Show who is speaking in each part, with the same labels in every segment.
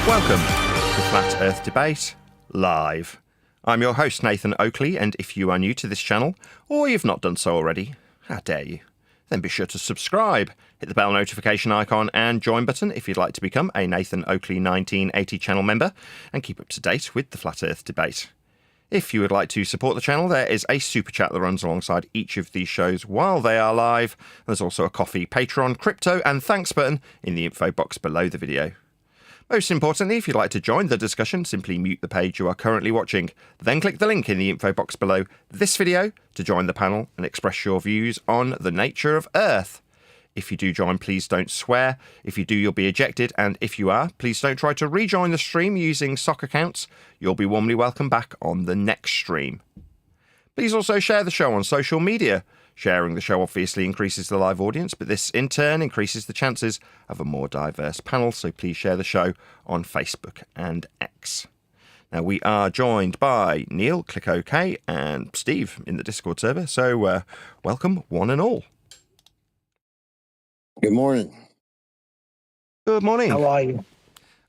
Speaker 1: Welcome to Flat Earth Debate Live. I'm your host, Nathan Oakley, and if you are new to this channel, or you've not done so already, how dare you, then be sure to subscribe, hit the bell notification icon and join button if you'd like to become a Nathan Oakley 1980 channel member and keep up to date with the Flat Earth Debate. If you would like to support the channel, there is a super chat that runs alongside each of these shows while they are live. There's also a coffee, Patreon, crypto and thanks button in the info box below the video. Most importantly, if you'd like to join the discussion, simply mute the page you are currently watching. Then click the link in the info box below this video to join the panel and express your views on the nature of Earth. If you do join, please don't swear. If you do, you'll be ejected. And if you are, please don't try to rejoin the stream using sock accounts. You'll be warmly welcome back on the next stream. Please also share the show on social media. Sharing the show obviously increases the live audience, but this in turn increases the chances of a more diverse panel, so please share the show on Facebook and X. Now, we are joined by Neil, click OK, and Steve in the Discord server, so welcome one and all.
Speaker 2: Good morning.
Speaker 1: Good morning.
Speaker 3: How are you?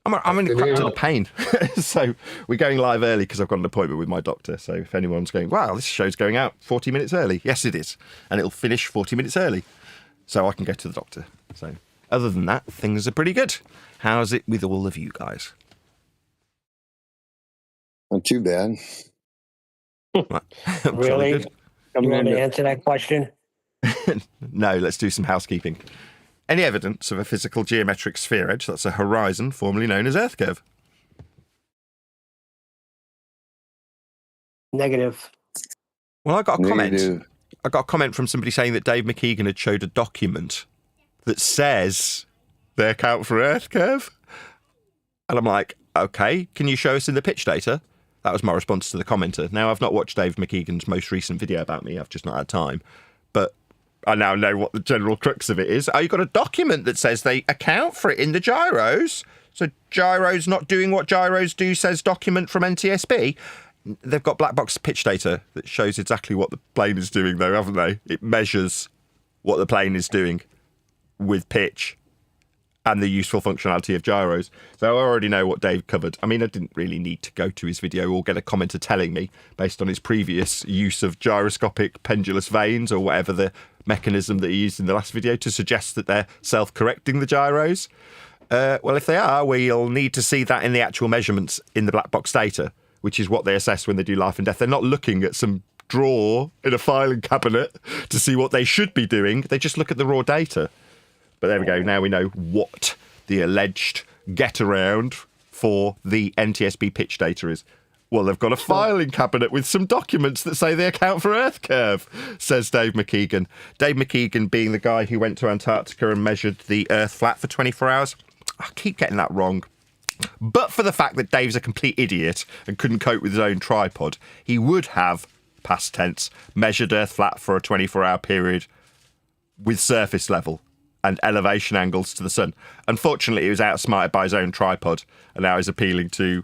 Speaker 1: I'm in a crap ton of pain, so we're going live early because I've got an appointment with my doctor. So if anyone's going, wow, this show's going out 40 minutes early. Yes, it is. And it'll finish 40 minutes early. So I can go to the doctor. So other than that, things are pretty good. How's it with all of you guys?
Speaker 2: Not too bad.
Speaker 3: Really? You want to answer that question?
Speaker 1: No, let's do some housekeeping. Any evidence of a physical geometric sphere edge, that's a horizon, formerly known as Earth curve?
Speaker 3: Negative.
Speaker 1: Well, I got a comment.
Speaker 2: Negative.
Speaker 1: I got a comment from somebody saying that Dave McKeegan had showed a document that says they account for Earth curve. And I'm like, okay, can you show us in the pitch data? That was my response to the commenter. Now, I've not watched Dave McKeegan's most recent video about me. I've just not had time. But I now know what the general crux of it is. Oh, you've got a document that says they account for it in the gyros. So gyros not doing what gyros do, says document from NTSB. They've got black box pitch data that shows exactly what the plane is doing, though, haven't they? It measures what the plane is doing with pitch and the useful functionality of gyros. So I already know what Dave covered. I mean, I didn't really need to go to his video or get a commenter telling me, based on his previous use of gyroscopic pendulous vanes or whatever the mechanism that he used in the last video, to suggest that they're self-correcting the gyros. Well, if they are, we'll need to see that in the actual measurements in the black box data, which is what they assess when they do life and death. They're not looking at some drawer in a filing cabinet to see what they should be doing. They just look at the raw data. But there we go. Now we know what the alleged get-around for the NTSB pitch data is. Well, they've got a filing cabinet with some documents that say they account for Earth curve, says Dave McKeegan. Dave McKeegan being the guy who went to Antarctica and measured the Earth flat for 24 hours. I keep getting that wrong. But for the fact that Dave's a complete idiot and couldn't cope with his own tripod, he would have, past tense, measured Earth flat for a 24-hour period with surface level and elevation angles to the sun. Unfortunately, he was outsmarted by his own tripod, and now he's appealing to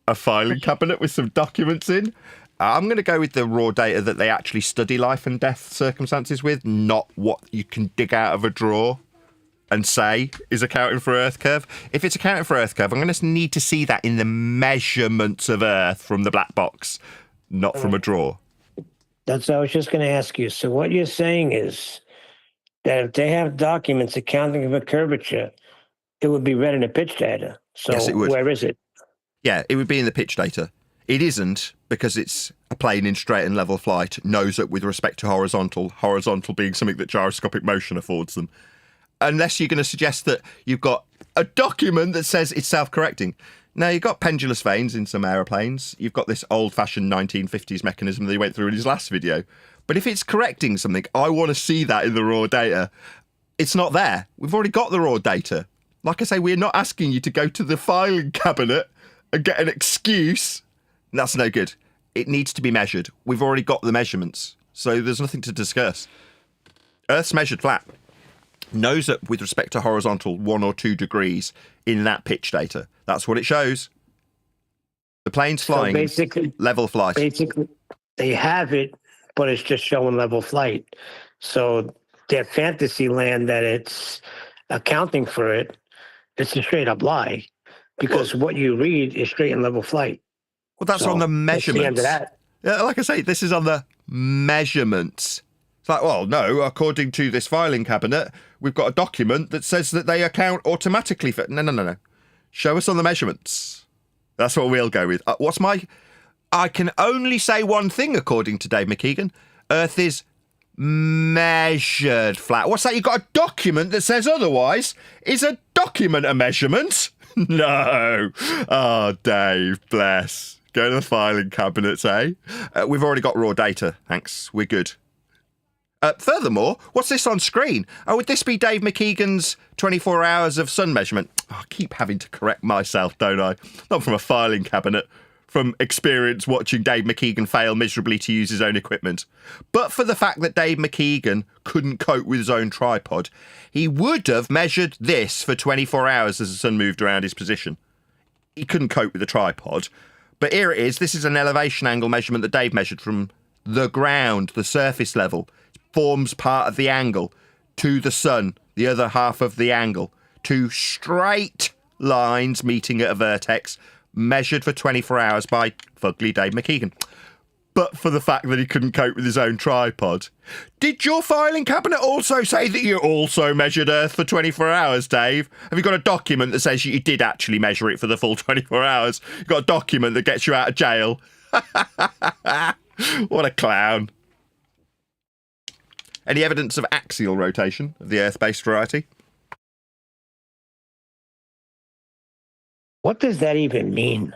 Speaker 1: a filing cabinet with some documents in. I'm going to go with the raw data that they actually study life and death circumstances with, not what you can dig out of a drawer and say is accounting for Earth curve. If it's accounting for Earth curve, I'm going to need to see that in the measurements of Earth from the black box, not from a drawer.
Speaker 3: That's what I was just going to ask you. So what you're saying is that if they have documents accounting for curvature, it would be read in the pitch data. So
Speaker 1: Yes, it would.
Speaker 3: Where is it?
Speaker 1: Yeah, it would be in the pitch data. It isn't, because it's a plane in straight and level flight, nose up with respect to horizontal being something that gyroscopic motion affords them. Unless you're going to suggest that you've got a document that says it's self-correcting. Now, you've got pendulous vanes in some aeroplanes. You've got this old-fashioned 1950s mechanism that he went through in his last video. But if it's correcting something, I want to see that in the raw data. It's not there. We've already got the raw data. Like I say, we're not asking you to go to the filing cabinet and get an excuse. That's no good. It needs to be measured. We've already got the measurements, so there's nothing to discuss. Earth's measured flat. Nose up with respect to horizontal 1 or 2 degrees in that pitch data. That's what it shows. The plane's flying,
Speaker 3: basically,
Speaker 1: level flight.
Speaker 3: Basically, they have it, but it's just showing level flight. So their fantasy land that it's accounting for it, it's a straight up lie. because what you read is straight and level flight.
Speaker 1: Well, that's
Speaker 3: So
Speaker 1: on the
Speaker 3: that's the end
Speaker 1: measurements.
Speaker 3: of that.
Speaker 1: Yeah, like I say, this is on the measurements. It's like, well, no, according to this filing cabinet, we've got a document that says that they account automatically for... No. Show us on the measurements. That's what we'll go with. I can only say one thing, according to Dave McKeegan. Earth is measured flat. What's that? You've got a document that says otherwise? Is a document a measurement? No. Oh, Dave, bless. Go to the filing cabinets, eh? We've already got raw data, thanks. We're good. Furthermore, what's this on screen? Oh, would this be Dave McKeegan's 24 hours of sun measurement? Oh, I keep having to correct myself, don't I? Not from a filing cabinet, from experience watching Dave McKeegan fail miserably to use his own equipment. But for the fact that Dave McKeegan couldn't cope with his own tripod, he would have measured this for 24 hours as the sun moved around his position. He couldn't cope with the tripod. But here it is. This is an elevation angle measurement that Dave measured from the ground, the surface level. Forms part of the angle to the sun, the other half of the angle. Two straight lines meeting at a vertex, measured for 24 hours by fugly Dave McKeegan. But for the fact that he couldn't cope with his own tripod. Did your filing cabinet also say that you also measured Earth for 24 hours, Dave? Have you got a document that says you did actually measure it for the full 24 hours? You've got a document that gets you out of jail? What a clown. Any evidence of axial rotation of the Earth-based variety?
Speaker 3: What does that even mean?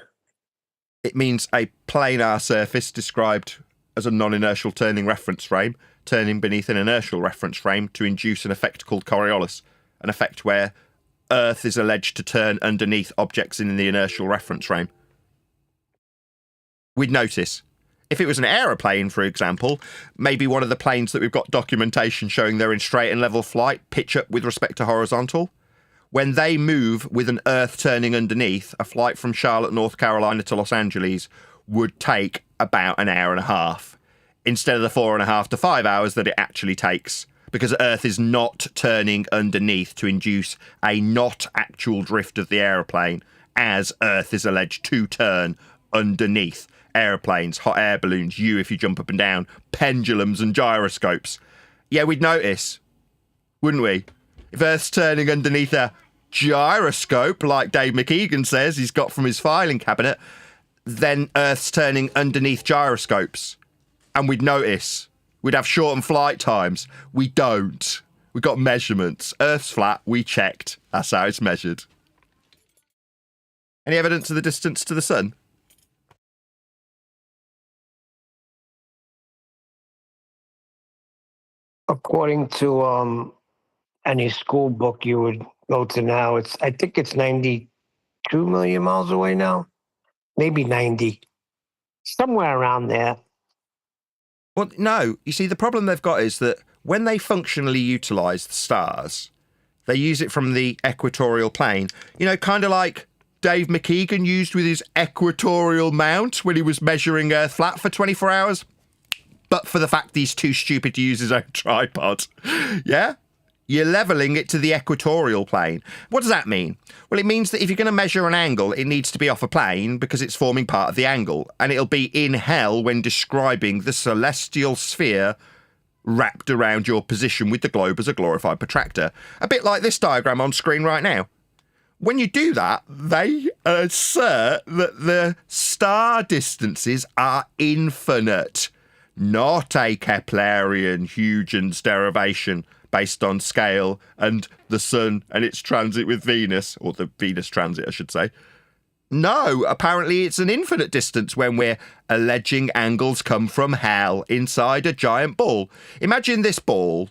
Speaker 1: It means a planar surface described as a non-inertial turning reference frame, turning beneath an inertial reference frame to induce an effect called Coriolis, an effect where Earth is alleged to turn underneath objects in the inertial reference frame. We'd notice. If it was an aeroplane, for example, maybe one of the planes that we've got documentation showing they're in straight and level flight, pitch up with respect to horizontal, when they move with an Earth turning underneath, a flight from Charlotte, North Carolina to Los Angeles would take about an hour and a half, instead of the 4.5 to 5 hours that it actually takes, because Earth is not turning underneath to induce a not actual drift of the aeroplane, as Earth is alleged to turn underneath aeroplanes, hot air balloons, you if you jump up and down, pendulums and gyroscopes. Yeah, we'd notice, wouldn't we? If Earth's turning underneath a gyroscope, like Dave McKeegan says he's got from his filing cabinet, then Earth's turning underneath gyroscopes. And we'd notice. We'd have shortened flight times. We don't. We've got measurements. Earth's flat. We checked. That's how it's measured. Any evidence of the distance to the sun?
Speaker 3: According to any school book you would go to now, I think it's 92 million miles away now. Maybe 90. Somewhere around there.
Speaker 1: Well, no. You see, the problem they've got is that when they functionally utilise the stars, they use it from the equatorial plane. You know, kind of like Dave McKeegan used with his equatorial mount when he was measuring Earth flat for 24 hours. But for the fact he's too stupid to use his own tripod. Yeah? You're levelling it to the equatorial plane. What does that mean? Well, it means that if you're going to measure an angle, it needs to be off a plane because it's forming part of the angle. And it'll be in hell when describing the celestial sphere wrapped around your position with the globe as a glorified protractor. A bit like this diagram on screen right now. When you do that, they assert that the star distances are infinite. Not a Keplerian Huygens derivation based on scale and the sun and its transit with Venus, or the Venus transit, I should say. No, apparently it's an infinite distance when we're alleging angles come from hell inside a giant ball. Imagine this ball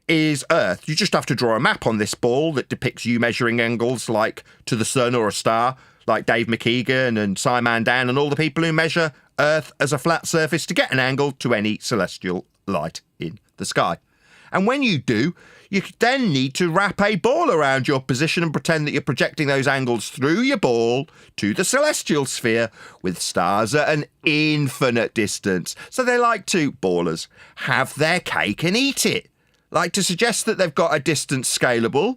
Speaker 1: is Earth. You just have to draw a map on this ball that depicts you measuring angles like to the sun or a star, like Dave McKeegan and Simon Dan and all the people who measure Earth as a flat surface to get an angle to any celestial light in the sky. And when you do, you then need to wrap a ball around your position and pretend that you're projecting those angles through your ball to the celestial sphere with stars at an infinite distance. So they like to, ballers, have their cake and eat it. Like to suggest that they've got a distance scalable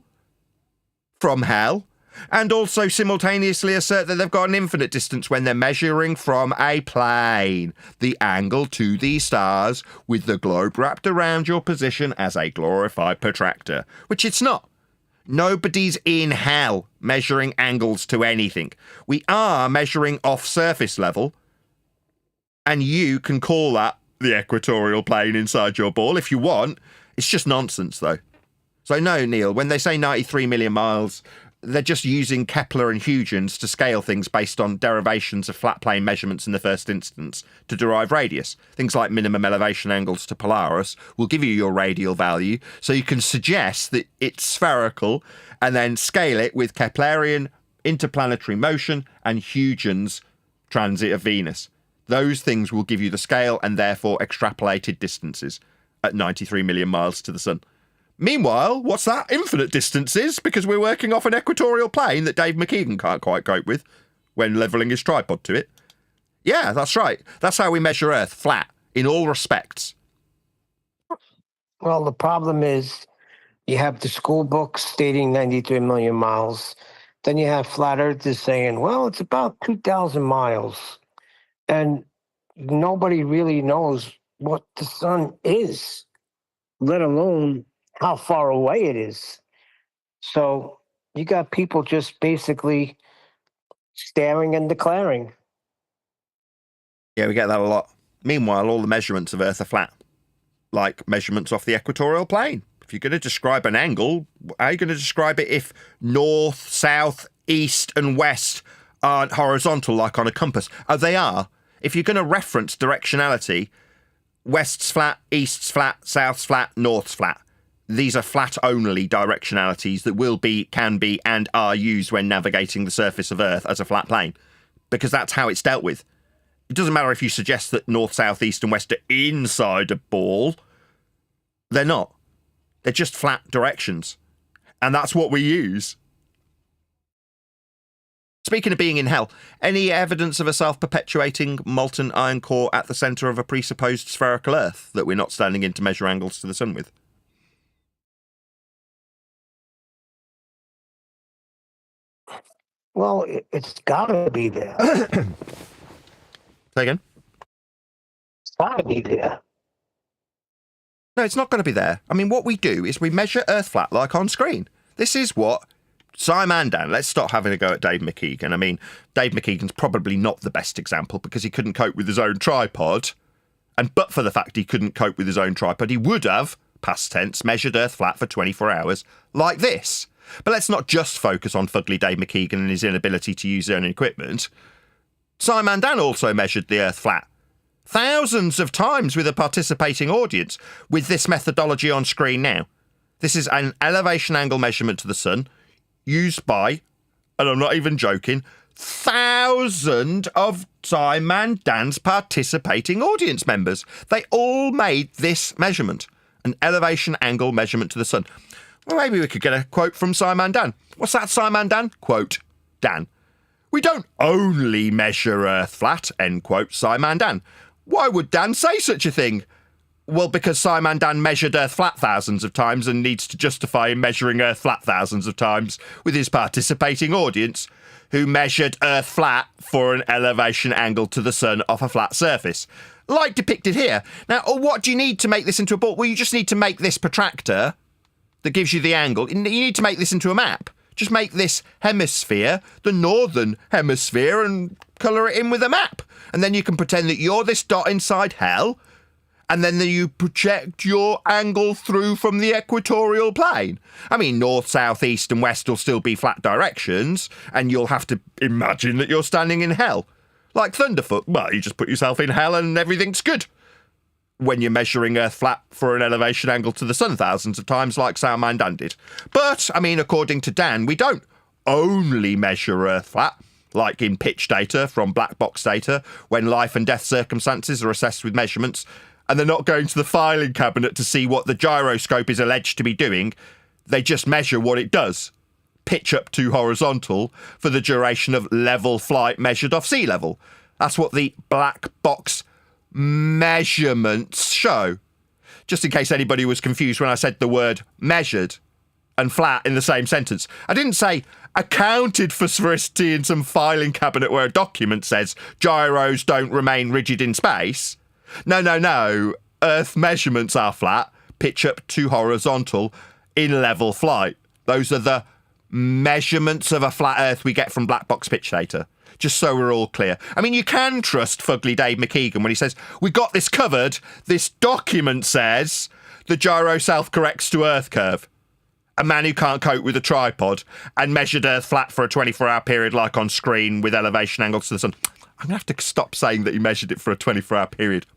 Speaker 1: from hell And also simultaneously assert that they've got an infinite distance when they're measuring from a plane, the angle to the stars, with the globe wrapped around your position as a glorified protractor, which it's not. Nobody's in hell measuring angles to anything. We are measuring off surface level, and you can call that the equatorial plane inside your ball if you want. It's just nonsense, though. So no, Neil, when they say 93 million miles, they're just using Kepler and Huygens to scale things based on derivations of flat plane measurements in the first instance to derive radius. Things like minimum elevation angles to Polaris will give you your radial value, so you can suggest that it's spherical and then scale it with Keplerian interplanetary motion and Huygens transit of Venus. Those things will give you the scale and therefore extrapolated distances at 93 million miles to the sun. Meanwhile, what's that? Infinite distances, because we're working off an equatorial plane that Dave McKeegan can't quite cope with when levelling his tripod to it. Yeah, that's right. That's how we measure Earth, flat, in all respects.
Speaker 3: Well, the problem is you have the school books stating 93 million miles. Then you have flat earthers saying, well, it's about 2,000 miles. And nobody really knows what the sun is, let alone how far away it is. So you got people just basically staring and declaring.
Speaker 1: Yeah, we get that a lot. Meanwhile, all the measurements of Earth are flat, like measurements off the equatorial plane. If you're going to describe an angle, how are you going to describe it if north, south, east, and west aren't horizontal like on a compass? Oh, they are. If you're going to reference directionality, west's flat, east's flat, south's flat, north's flat. These are flat-only directionalities that will be, can be, and are used when navigating the surface of Earth as a flat plane, because that's how it's dealt with. It doesn't matter if you suggest that north, south, east, and west are inside a ball. They're not. They're just flat directions. And that's what we use. Speaking of being in hell, any evidence of a self-perpetuating molten iron core at the centre of a presupposed spherical Earth that we're not standing in to measure angles to the sun with?
Speaker 3: Well, it's got to be there.
Speaker 1: Say again?
Speaker 3: It's got to be there.
Speaker 1: No, it's not going to be there. I mean, what we do is we measure Earth flat like on screen. This is what Scientism. Let's stop having a go at Dave McKeegan. I mean, Dave McKeegan's probably not the best example because he couldn't cope with his own tripod. And but for the fact he couldn't cope with his own tripod, he would have, past tense, measured Earth flat for 24 hours like this. But let's not just focus on fugly Dave McKeegan and his inability to use his own equipment. Scientism also measured the Earth flat thousands of times with a participating audience with this methodology on screen now. This is an elevation angle measurement to the sun used by, and I'm not even joking, thousands of Scientism's participating audience members. They all made this measurement, an elevation angle measurement to the sun. Well, maybe we could get a quote from Scientism. What's that, Scientism? Quote, Dan. We don't only measure Earth flat, end quote, Scientism. Why would Dan say such a thing? Well, because Scientism measured Earth flat thousands of times and needs to justify him measuring Earth flat thousands of times with his participating audience, who measured Earth flat for an elevation angle to the sun off a flat surface, like depicted here. Now, what do you need to make this into a ball? Well, you just need to make this protractor that gives you the angle. You need to make this into a map. Just make this hemisphere the northern hemisphere and colour it in with a map. And then you can pretend that you're this dot inside hell, and then you project your angle through from the equatorial plane. I mean, north, south, east and west will still be flat directions, and you'll have to imagine that you're standing in hell. Like Thunderfoot. Well, you just put yourself in hell and everything's good. When you're measuring Earth flat for an elevation angle to the sun thousands of times like Scientism did. But, I mean, according to Dan, we don't only measure Earth flat, like in pitch data from black box data, when life and death circumstances are assessed with measurements, and they're not going to the filing cabinet to see what the gyroscope is alleged to be doing. They just measure what it does. Pitch up to horizontal for the duration of level flight measured off sea level. That's what the black box measurements show. Just in case anybody was confused when I said the word measured and flat in the same sentence. I didn't say accounted for sphericity in some filing cabinet where a document says gyros don't remain rigid in space. No. Earth measurements are flat, pitch up to horizontal in level flight. Those are the measurements of a flat Earth we get from black box pitch data. Just so we're all clear. I mean, you can trust fugly Dave McKeegan when he says, we got this covered. This document says the gyro self-corrects to Earth curve. A man who can't cope with a tripod and measured Earth flat for a 24-hour period like on screen with elevation angles to the sun. I'm going to have to stop saying that he measured it for a 24-hour period.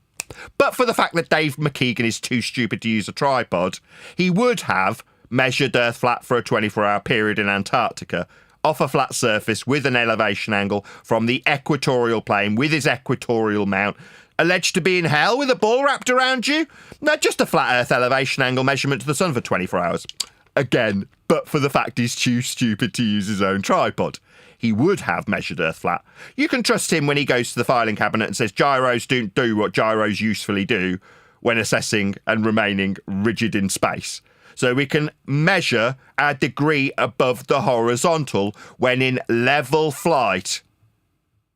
Speaker 1: But for the fact that Dave McKeegan is too stupid to use a tripod, he would have measured Earth flat for a 24-hour period in Antarctica off a flat surface with an elevation angle from the equatorial plane with his equatorial mount, alleged to be in hell with a ball wrapped around you? No, just a flat Earth elevation angle measurement to the sun for 24 hours. Again, but for the fact he's too stupid to use his own tripod. He would have measured Earth flat. You can trust him when he goes to the filing cabinet and says gyros don't do what gyros usefully do when assessing and remaining rigid in space. So we can measure our degree above the horizontal when in level flight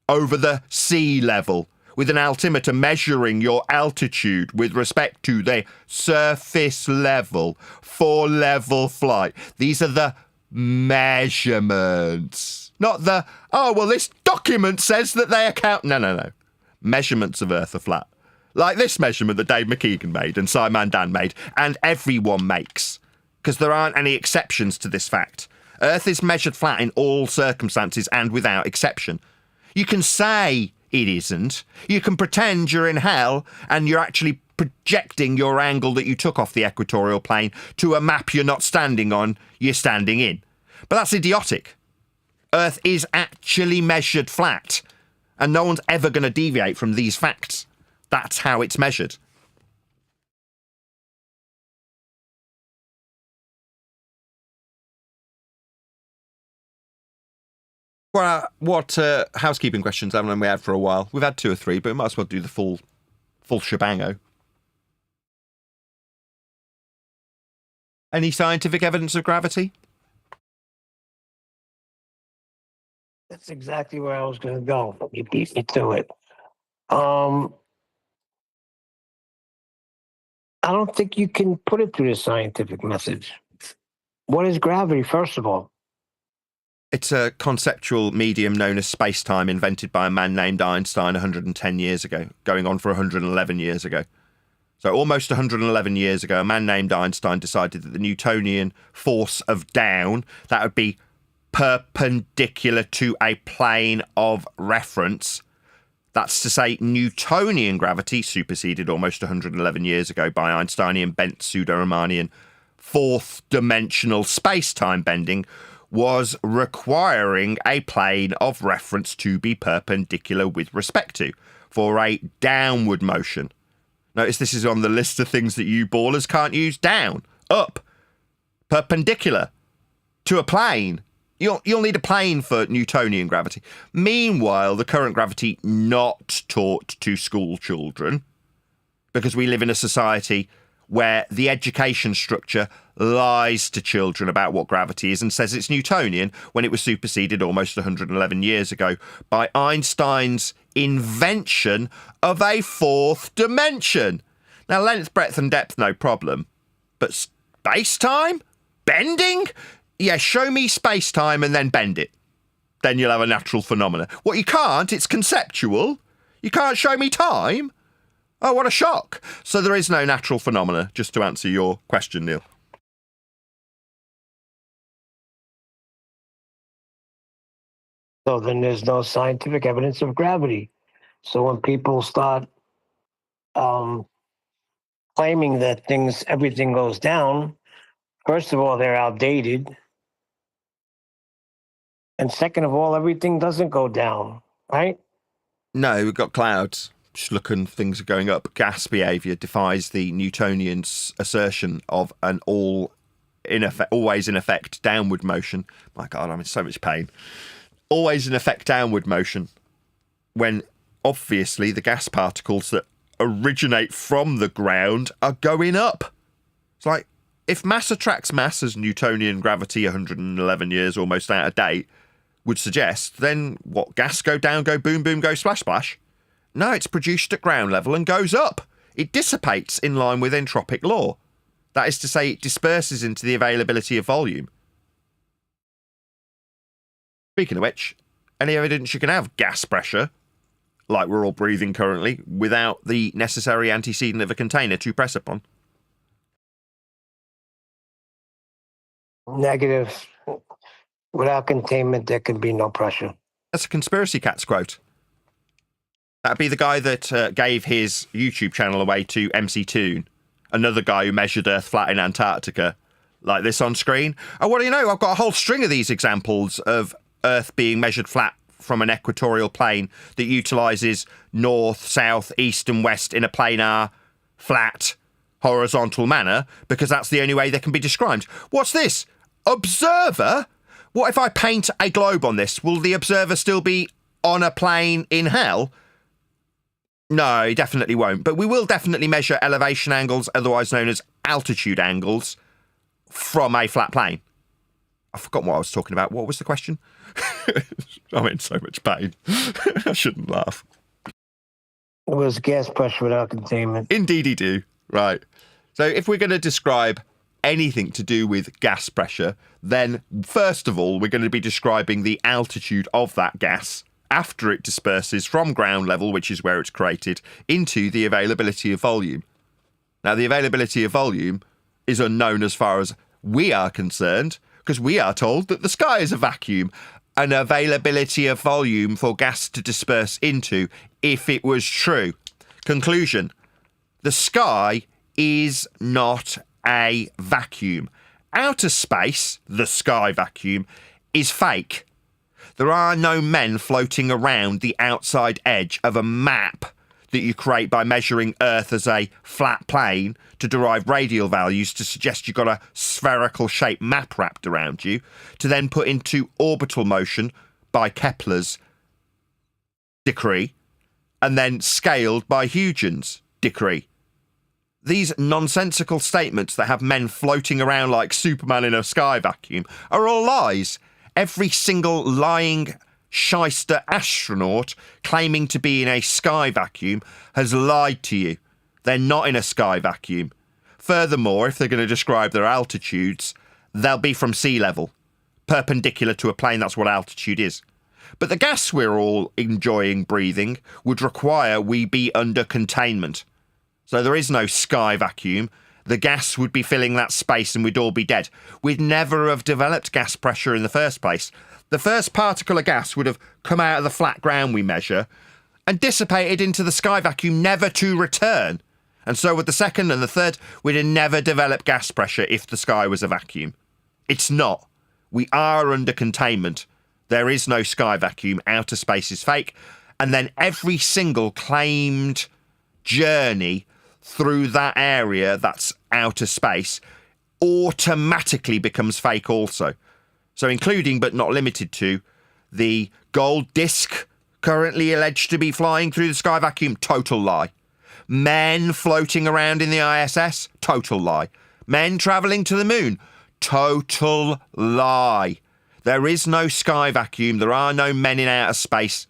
Speaker 1: over the sea level, with an altimeter measuring your altitude with respect to the surface level for level flight. These are the measurements, not the, oh, well, this document says that they account. No. Measurements of Earth are flat. Like this measurement that Dave McKeegan made and Simon Dan made, and everyone makes, because there aren't any exceptions to this fact. Earth is measured flat in all circumstances and without exception. You can say it isn't. You can pretend you're in hell and you're actually projecting your angle that you took off the equatorial plane to a map you're not standing on, you're standing in. But that's idiotic. Earth is actually measured flat, and no one's ever going to deviate from these facts. That's how it's measured. Well, what housekeeping questions haven't we had for a while? We've had 2 or 3, but we might as well do the full shebango. Any scientific evidence of gravity?
Speaker 3: That's exactly where I was going to go. You beat me to it. I don't think you can put it through the scientific message. What is gravity, first of all?
Speaker 1: It's a conceptual medium known as space-time, invented by a man named Einstein 110 years ago, going on for 111 years ago. So almost 111 years ago, a man named Einstein decided that the Newtonian force of down, that would be perpendicular to a plane of reference. That's to say, Newtonian gravity, superseded almost 111 years ago by Einsteinian bent pseudo-Riemannian fourth-dimensional space-time bending, was requiring a plane of reference to be perpendicular with respect to, for a downward motion. Notice this is on the list of things that you ballers can't use. Down, up, perpendicular to a plane. You'll need a plane for Newtonian gravity. Meanwhile, the current gravity not taught to school children, because we live in a society where the education structure lies to children about what gravity is and says it's Newtonian when it was superseded almost 111 years ago by Einstein's invention of a fourth dimension. Now, length, breadth and depth, no problem. But space-time? Bending? Yeah, show me space-time and then bend it. Then you'll have a natural phenomena. What you can't, it's conceptual. You can't show me time. Oh, what a shock. So there is no natural phenomena, just to answer your question, Neil.
Speaker 3: So then there's no scientific evidence of gravity. So when people start claiming that everything goes down, first of all, they're outdated. And second of all, everything doesn't go down, right?
Speaker 1: No, we've got clouds. Just looking, things are going up. Gas behaviour defies the Newtonian's assertion of an always in effect downward motion. My God, I'm in so much pain. Always in effect downward motion, when obviously the gas particles that originate from the ground are going up. It's like, if mass attracts mass as Newtonian gravity 111 years almost out of date would suggest, then what, gas go down, go boom, boom, go splash, splash? No, it's produced at ground level and goes up. It dissipates in line with entropic law. That is to say, it disperses into the availability of volume. Speaking of which, any evidence you can have gas pressure, like we're all breathing currently, without the necessary antecedent of a container to press upon?
Speaker 3: Negative. Without containment, there can be no pressure.
Speaker 1: That's a Conspiracy Cats quote. That'd be the guy that gave his YouTube channel away to MC Toon, another guy who measured Earth flat in Antarctica, like this on screen. Oh, what do you know? I've got a whole string of these examples of Earth being measured flat from an equatorial plane that utilises north, south, east and west in a planar, flat, horizontal manner, because that's the only way they can be described. What's this? Observer? What if I paint a globe on this? Will the observer still be on a plane in hell? No, he definitely won't. But we will definitely measure elevation angles, otherwise known as altitude angles, from a flat plane. I've forgotten what I was talking about. What was the question? I'm in so much pain. I shouldn't laugh.
Speaker 3: It was gas pressure without containment.
Speaker 1: Indeedy do. Right. So if we're going to describe anything to do with gas pressure, then first of all, we're going to be describing the altitude of that gas after it disperses from ground level, which is where it's created, into the availability of volume. Now, the availability of volume is unknown as far as we are concerned, because we are told that the sky is a vacuum. An availability of volume for gas to disperse into, if it was true. Conclusion: the sky is not a vacuum. Outer space, the sky vacuum, is fake. There are no men floating around the outside edge of a map that you create by measuring Earth as a flat plane to derive radial values to suggest you've got a spherical shaped map wrapped around you, to then put into orbital motion by Kepler's decree, and then scaled by Huygens' decree. These nonsensical statements that have men floating around like Superman in a sky vacuum are all lies. Every single lying shyster astronaut claiming to be in a sky vacuum has lied to you. They're not in a sky vacuum. Furthermore, if they're going to describe their altitudes, they'll be from sea level, perpendicular to a plane. That's what altitude is. But the gas we're all enjoying breathing would require we be under containment. So there is no sky vacuum. The gas would be filling that space and we'd all be dead. We'd never have developed gas pressure in the first place. The first particle of gas would have come out of the flat ground we measure and dissipated into the sky vacuum, never to return. And so with the second and the third, we'd have never developed gas pressure if the sky was a vacuum. It's not. We are under containment. There is no sky vacuum. Outer space is fake. And then every single claimed journey through that area that's outer space automatically becomes fake also. So including but not limited to the gold disc currently alleged to be flying through the sky vacuum, total lie. Men floating around in the ISS, total lie. Men travelling to the moon, total lie. There is no sky vacuum. There are no men in outer space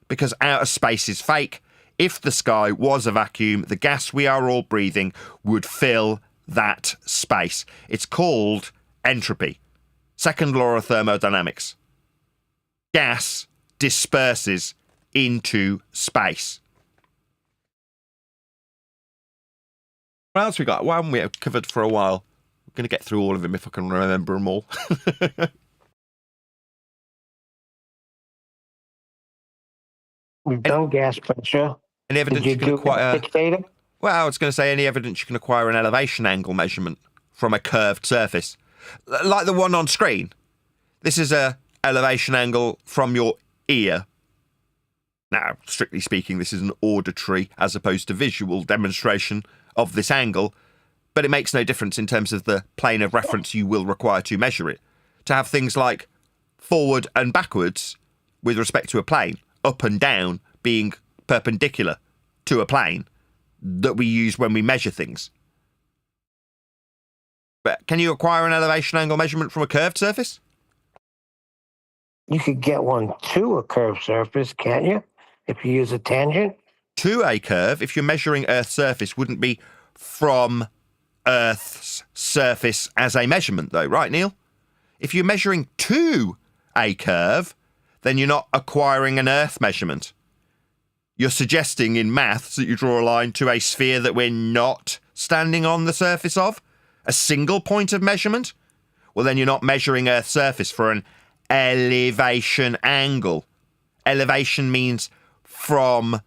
Speaker 1: because outer space is fake. If the sky was a vacuum, the gas we are all breathing would fill that space. It's called entropy. Second law of thermodynamics. Gas disperses into space. What else we got? What haven't we covered for a while? I'm going to get through all of them if I can remember them all.
Speaker 3: We've done gas pressure.
Speaker 1: Any evidence
Speaker 3: Did
Speaker 1: you can acquire?
Speaker 3: data?
Speaker 1: Well, I was going to say any evidence you can acquire an elevation angle measurement from a curved surface, like the one on screen. This is a elevation angle from your ear. Now, strictly speaking, this is an auditory as opposed to visual demonstration of this angle, but it makes no difference in terms of the plane of reference you will require to measure it. To have things like forward and backwards with respect to a plane, up and down being perpendicular to a plane that we use when we measure things. But can you acquire an elevation angle measurement from a curved surface?
Speaker 3: You could get one to a curved surface, can't you? If you use a tangent.
Speaker 1: To a curve, if you're measuring Earth's surface, wouldn't be from Earth's surface as a measurement, though, right, Neil? If you're measuring to a curve, then you're not acquiring an Earth measurement. You're suggesting in maths that you draw a line to a sphere that we're not standing on the surface of, a single point of measurement. Well, then you're not measuring Earth's surface for an elevation angle. Elevation means from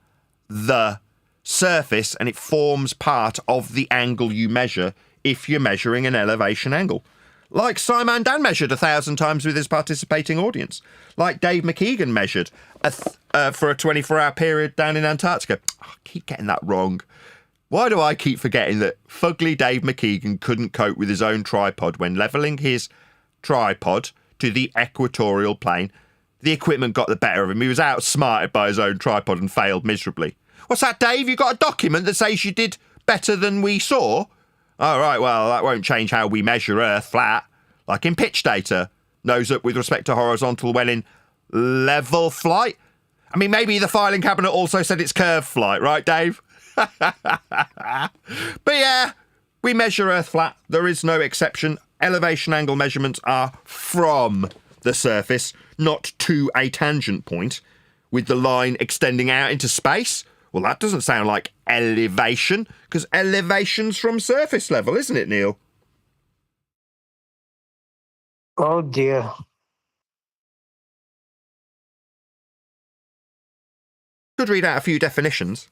Speaker 1: the surface, and it forms part of the angle you measure if you're measuring an elevation angle. Like Simon Dan measured 1,000 times with his participating audience. Like Dave McKeegan measured for a 24-hour period down in Antarctica. Oh, I keep getting that wrong. Why do I keep forgetting that fugly Dave McKeegan couldn't cope with his own tripod when levelling his tripod to the equatorial plane? The equipment got the better of him. He was outsmarted by his own tripod and failed miserably. What's that, Dave? You got a document that says you did better than we saw? Oh, right, well, that won't change how we measure Earth flat. Like in pitch data, nose up with respect to horizontal when in level flight. I mean, maybe the filing cabinet also said it's curved flight, right, Dave? But yeah, we measure Earth flat. There is no exception. Elevation angle measurements are from the surface, not to a tangent point, with the line extending out into space. Well, that doesn't sound like elevation, because elevation's from surface level, isn't it, Neil?
Speaker 3: Oh, dear.
Speaker 1: Could read out a few definitions.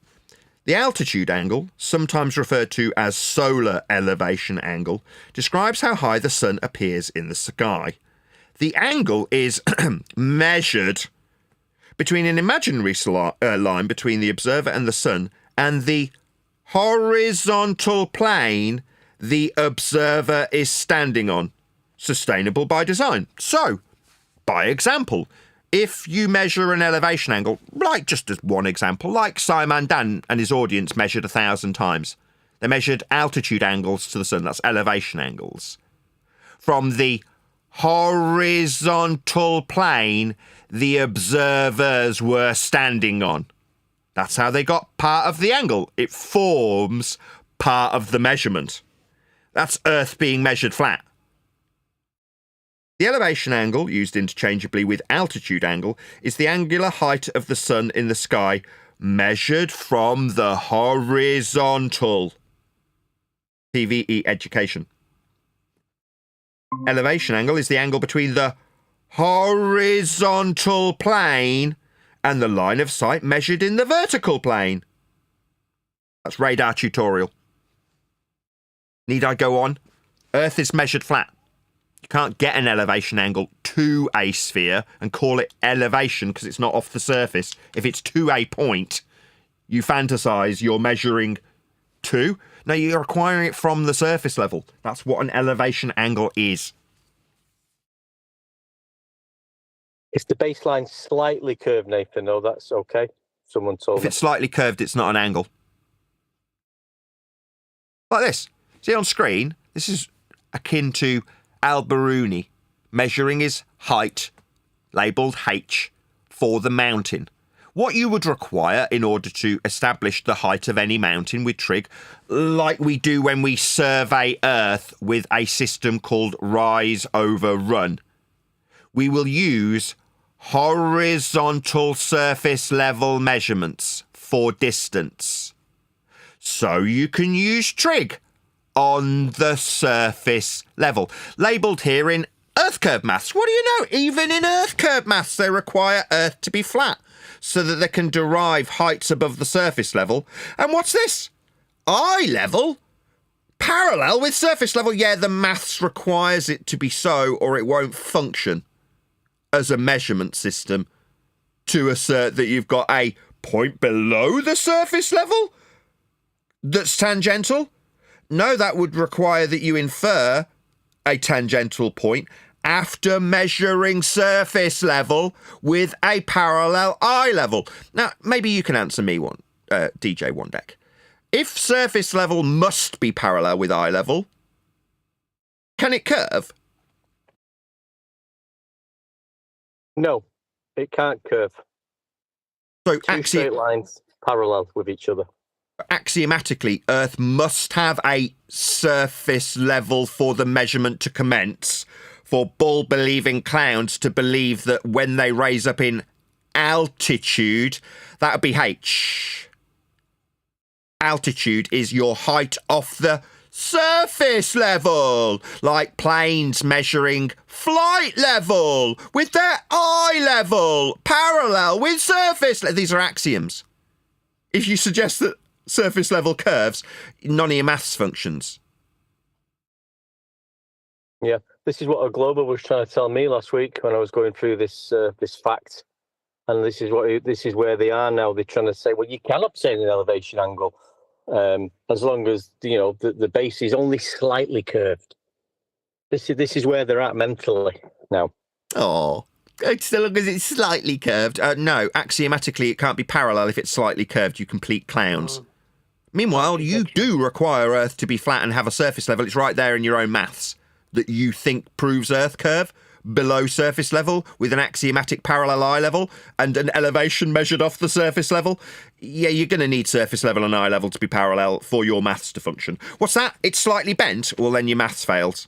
Speaker 1: The altitude angle, sometimes referred to as solar elevation angle, describes how high the sun appears in the sky. The angle is measured between an imaginary line between the observer and the sun and the horizontal plane the observer is standing on. Sustainable by design. So, by example, if you measure an elevation angle, like just as one example, like Simon Dan and his audience measured 1,000 times. They measured altitude angles to the sun, that's elevation angles. From the horizontal plane the observers were standing on. That's how they got part of the angle. It forms part of the measurement. That's Earth being measured flat. The elevation angle, used interchangeably with altitude angle, is the angular height of the sun in the sky measured from the horizontal. PVE education. Elevation angle is the angle between the horizontal plane and the line of sight measured in the vertical plane. That's radar tutorial. Need I go on? Earth is measured flat. You can't get an elevation angle to a sphere and call it elevation because it's not off the surface. If it's to a point, you fantasize you're measuring to. No, you're acquiring it from the surface level. That's what an elevation angle is.
Speaker 2: Is the baseline slightly curved, Nathan? No, that's okay. Someone told me.
Speaker 1: If it's slightly curved, it's not an angle. Like this. See on screen, this is akin to Al-Biruni measuring his height, labelled H, for the mountain. What you would require in order to establish the height of any mountain with trig, like we do when we survey Earth with a system called rise over run, we will use horizontal surface level measurements for distance. So you can use trig on the surface level. Labelled here in Earth curve maths. What do you know? Even in Earth curve maths, they require Earth to be flat so that they can derive heights above the surface level. And what's this? Eye level? Parallel with surface level? Yeah, the maths requires it to be so or it won't function as a measurement system to assert that you've got a point below the surface level that's tangential. No, that would require that you infer a tangential point after measuring surface level with a parallel eye level. Now, maybe you can answer me one, DJ One Deck. If surface level must be parallel with eye level, Can it curve?
Speaker 2: No, it can't curve.
Speaker 1: So
Speaker 2: Two straight lines parallel with each other.
Speaker 1: axiomatically, Earth must have a surface level for the measurement to commence, for bull-believing clowns to believe that when they raise up in altitude, that would be h. Altitude is your height off the surface level, like planes measuring flight level with their eye level, parallel with surface. These are axioms. If you suggest that surface level curves, none of your maths functions.
Speaker 2: Yeah, this is what a global was trying to tell me last week when I was going through this this fact, and this is where they are now. They're trying to say, well, you can obtain an elevation angle as long as the base is only slightly curved. This is where they're at mentally now.
Speaker 1: Oh, so long as it's slightly curved. No, axiomatically, it can't be parallel if it's slightly curved, you complete clowns. Meanwhile, you do require Earth to be flat and have a surface level. It's right there in your own maths that you think proves Earth curve below surface level with an axiomatic parallel eye level and an elevation measured off the surface level. Yeah, you're going to need surface level and eye level to be parallel for your maths to function. What's that? It's slightly bent? Well, then your maths fails.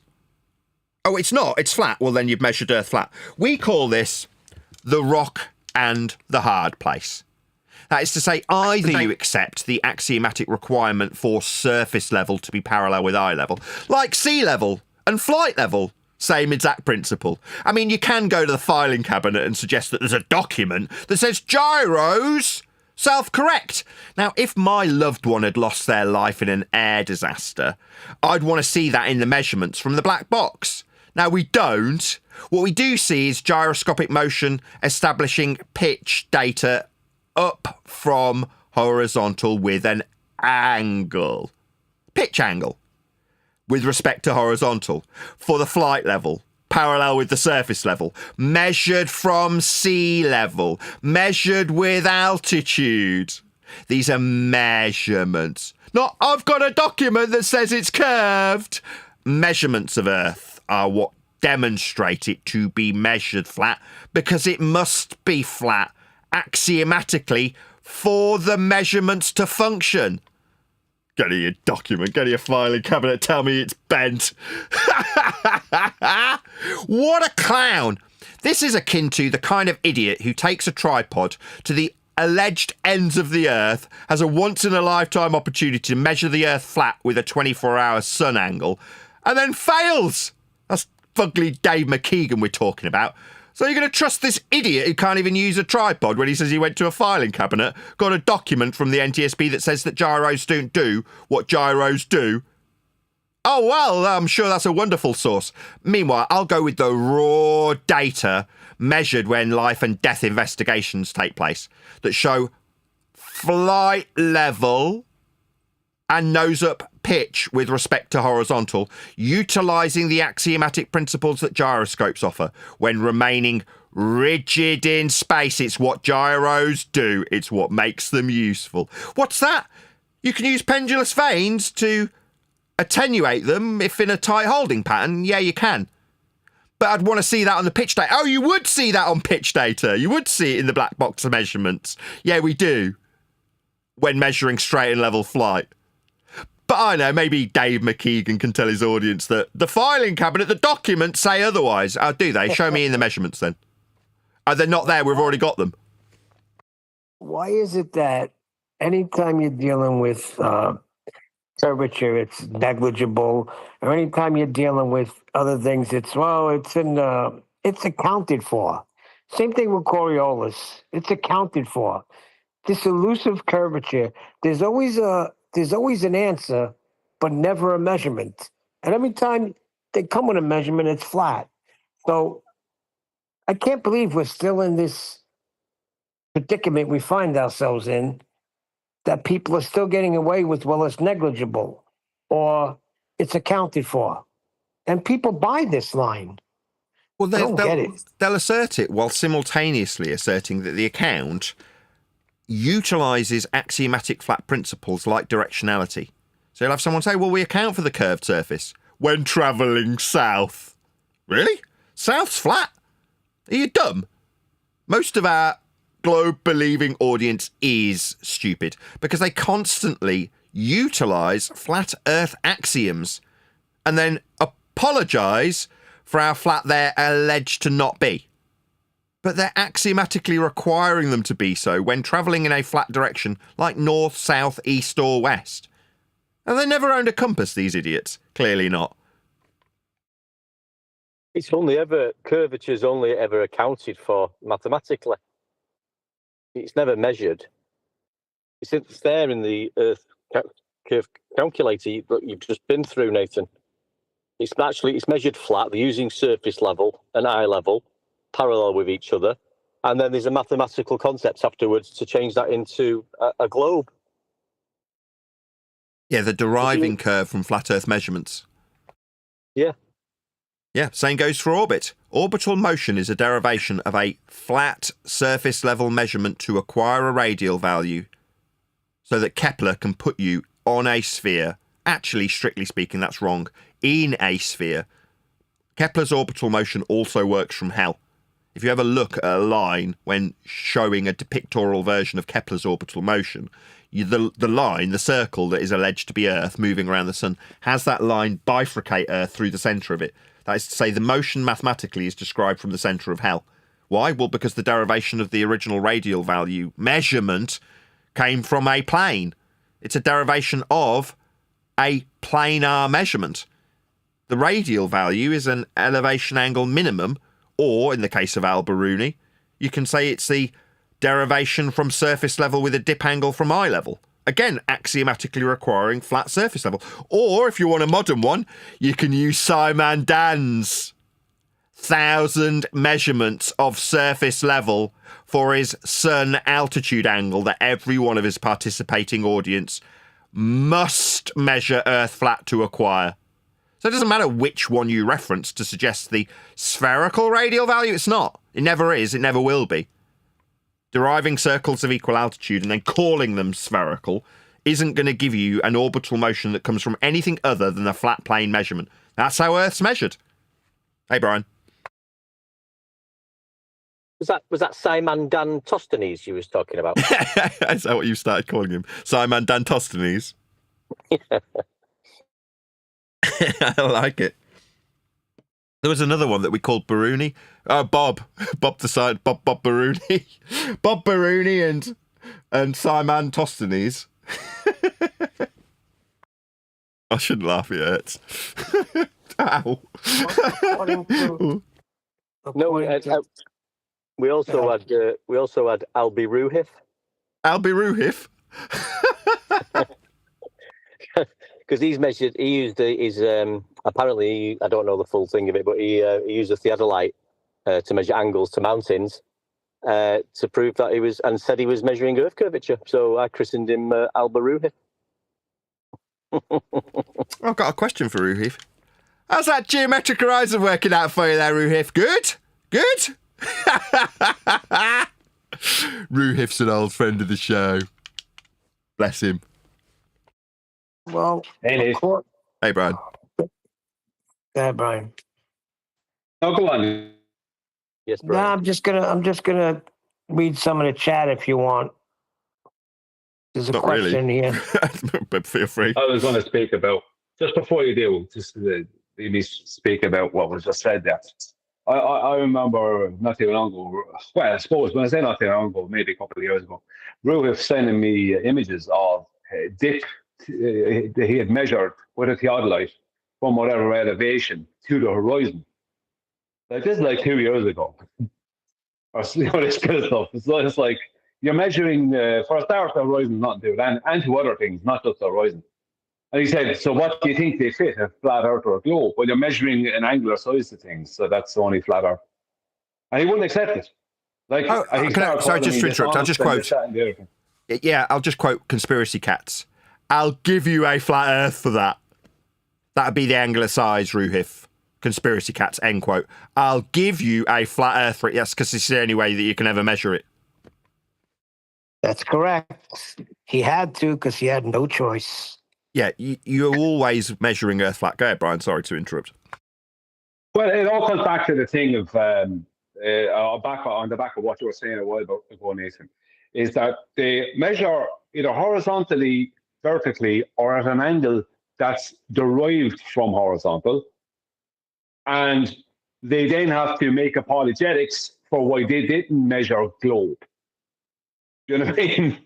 Speaker 1: Oh, it's not. It's flat. Well, then you've measured Earth flat. We call this the rock and the hard place. That is to say, either you accept the axiomatic requirement for surface level to be parallel with eye level, like sea level and flight level, same exact principle. I mean, you can go to the filing cabinet and suggest that there's a document that says gyros self-correct. Now, if my loved one had lost their life in an air disaster, I'd want to see that in the measurements from the black box. Now, we don't. What we do see is gyroscopic motion establishing pitch data up from horizontal with an angle. Pitch angle. With respect to horizontal. For the flight level. Parallel with the surface level. Measured from sea level. Measured with altitude. These are measurements. Not, I've got a document that says it's curved. Measurements of Earth are what demonstrate it to be measured flat because it must be flat axiomatically for the measurements to function. Go to your document, go to your filing cabinet, tell me it's bent. What a clown. This is akin to the kind of idiot who takes a tripod to the alleged ends of the Earth, has a once-in-a-lifetime opportunity to measure the Earth flat with a 24-hour sun angle, and then fails. That's fugly Dave McKeegan we're talking about. So you're going to trust this idiot who can't even use a tripod when he says he went to a filing cabinet, got a document from the NTSB that says that gyros don't do what gyros do? Oh, well, I'm sure that's a wonderful source. Meanwhile, I'll go with the raw data measured when life and death investigations take place that show flight level and nose-up pitch with respect to horizontal, utilising the axiomatic principles that gyroscopes offer when remaining rigid in space. It's what gyros do. It's what makes them useful. What's that? You can use pendulous vanes to attenuate them if in a tight holding pattern. Yeah, you can. But I'd want to see that on the pitch data. Oh, you would see that on pitch data. You would see it in the black box of measurements. Yeah, we do. When measuring straight and level flight. But I know, maybe Dave McKeegan can tell his audience that the filing cabinet, the documents say otherwise. Oh, do they? Show me in the measurements then. Oh, they're not there. We've already got them.
Speaker 3: Why is it that anytime you're dealing with curvature, it's negligible, or anytime you're dealing with other things, it's it's accounted for. Same thing with Coriolis. It's accounted for. This elusive curvature, there's always an answer, but never a measurement. And every time they come with a measurement, it's flat. So I can't believe we're still in this predicament we find ourselves in, that people are still getting away with, well, it's negligible or it's accounted for. And people buy this line.
Speaker 1: Well,
Speaker 3: don't get it.
Speaker 1: They'll assert it while simultaneously asserting that the account utilises axiomatic flat principles like directionality. So you'll have someone say, well, we account for the curved surface. when travelling south. Really? South's flat? Are you dumb? Most of our globe-believing audience is stupid because they constantly utilise flat Earth axioms and then apologise for how flat they're alleged to not be. But they're axiomatically requiring them to be so when travelling in a flat direction like north, south, east or west. And they never owned a compass, these idiots. Clearly not.
Speaker 2: Curvature's only ever accounted for mathematically. It's never measured. It's there in the Earth curve calculator that you've just been through, Nathan. It's measured flat. They're using surface level and eye level, parallel with each other, and then there's a mathematical concept afterwards to change that into a globe.
Speaker 1: Yeah, the deriving curve from flat Earth measurements.
Speaker 2: Yeah.
Speaker 1: Yeah, same goes for orbit. Orbital motion is a derivation of a flat surface level measurement to acquire a radial value so that Kepler can put you on a sphere. Actually, strictly speaking, that's wrong. In a sphere. Kepler's orbital motion also works from hell. If you ever look at a line when showing a pictorial version of Kepler's orbital motion, the line, the circle that is alleged to be Earth moving around the sun, has that line bifurcate Earth through the centre of it. That is to say, the motion mathematically is described from the centre of hell. Why? Well, because the derivation of the original radial value measurement came from a plane. It's a derivation of a planar measurement. The radial value is an elevation angle minimum, or in the case of Al-Biruni, you can say it's the derivation from surface level with a dip angle from eye level. Again, axiomatically requiring flat surface level. Or, if you want a modern one, you can use Simon-Dan's 1,000 measurements of surface level for his sun altitude angle that every one of his participating audience must measure Earth flat to acquire. So it doesn't matter which one you reference to suggest the spherical radial value. It's not. It never is. It never will be. Deriving circles of equal altitude and then calling them spherical isn't going to give you an orbital motion that comes from anything other than a flat plane measurement. That's how Earth's measured. Hey, Brian.
Speaker 2: Was that Simon Dan Tostenes you was talking about?
Speaker 1: Is that what you started calling him? Simon Dan Tostenes? I like it. There was another one that we called Biruni. Bob Biruni. Bob Biruni and Simon Tostenes. I shouldn't laugh, it hurts. Ow.
Speaker 2: We also had Albi Ruhif.
Speaker 1: Albi Ruhif?
Speaker 2: Because he used his apparently, I don't know the full thing of it, but he used a theodolite to measure angles to mountains to prove that said he was measuring Earth curvature. So I christened him Alba Ruhif.
Speaker 1: I've got a question for Ruhif. How's that geometric horizon working out for you there, Ruhif? Good? Good? Ruhif's an old friend of the show. Bless him.
Speaker 3: Well,
Speaker 4: Hey,
Speaker 1: Hey, Brian.
Speaker 3: yeah, Brian.
Speaker 4: Oh, go on.
Speaker 2: Yes,
Speaker 3: No,
Speaker 2: Brian.
Speaker 3: I'm just gonna read some of the chat if you want. There's a
Speaker 1: Not
Speaker 3: question here.
Speaker 1: But feel free.
Speaker 4: I was going to speak about, just before you do, just maybe speak about what was just said there. I remember not too long ago, well, I suppose when I say not too long ago, maybe a couple of years ago, Ruhif sending me images of dip he had measured with a theodolite from whatever elevation to the horizon. Like, this is like 2 years ago. Or this kind of stuff. So it's like you're measuring for a start, the horizon, not to do it, and to other things, not just the horizon. And he said, so what do you think they fit, a flat Earth or a globe? Well, you're measuring an angular size to things, so that's only flat Earth. And he wouldn't accept it. Like,
Speaker 1: sorry, just to interrupt. I'll just quote. Yeah, I'll just quote Conspiracy Cats. I'll give you a flat Earth for that. That'd be the angular size, Ruhif. Conspiracy Cats, end quote. I'll give you a flat Earth for it. Yes, because it's the only way that you can ever measure it.
Speaker 3: That's correct. He had to because he had no choice.
Speaker 1: Yeah, you're always measuring Earth flat. Go ahead, Brian. Sorry to interrupt.
Speaker 4: Well, it all comes back to the thing of back on the back of what you were saying a while ago, Nathan, is that they measure either horizontally, vertically, or at an angle that's derived from horizontal, and they then have to make apologetics for why they didn't measure globe. Do you know what I mean?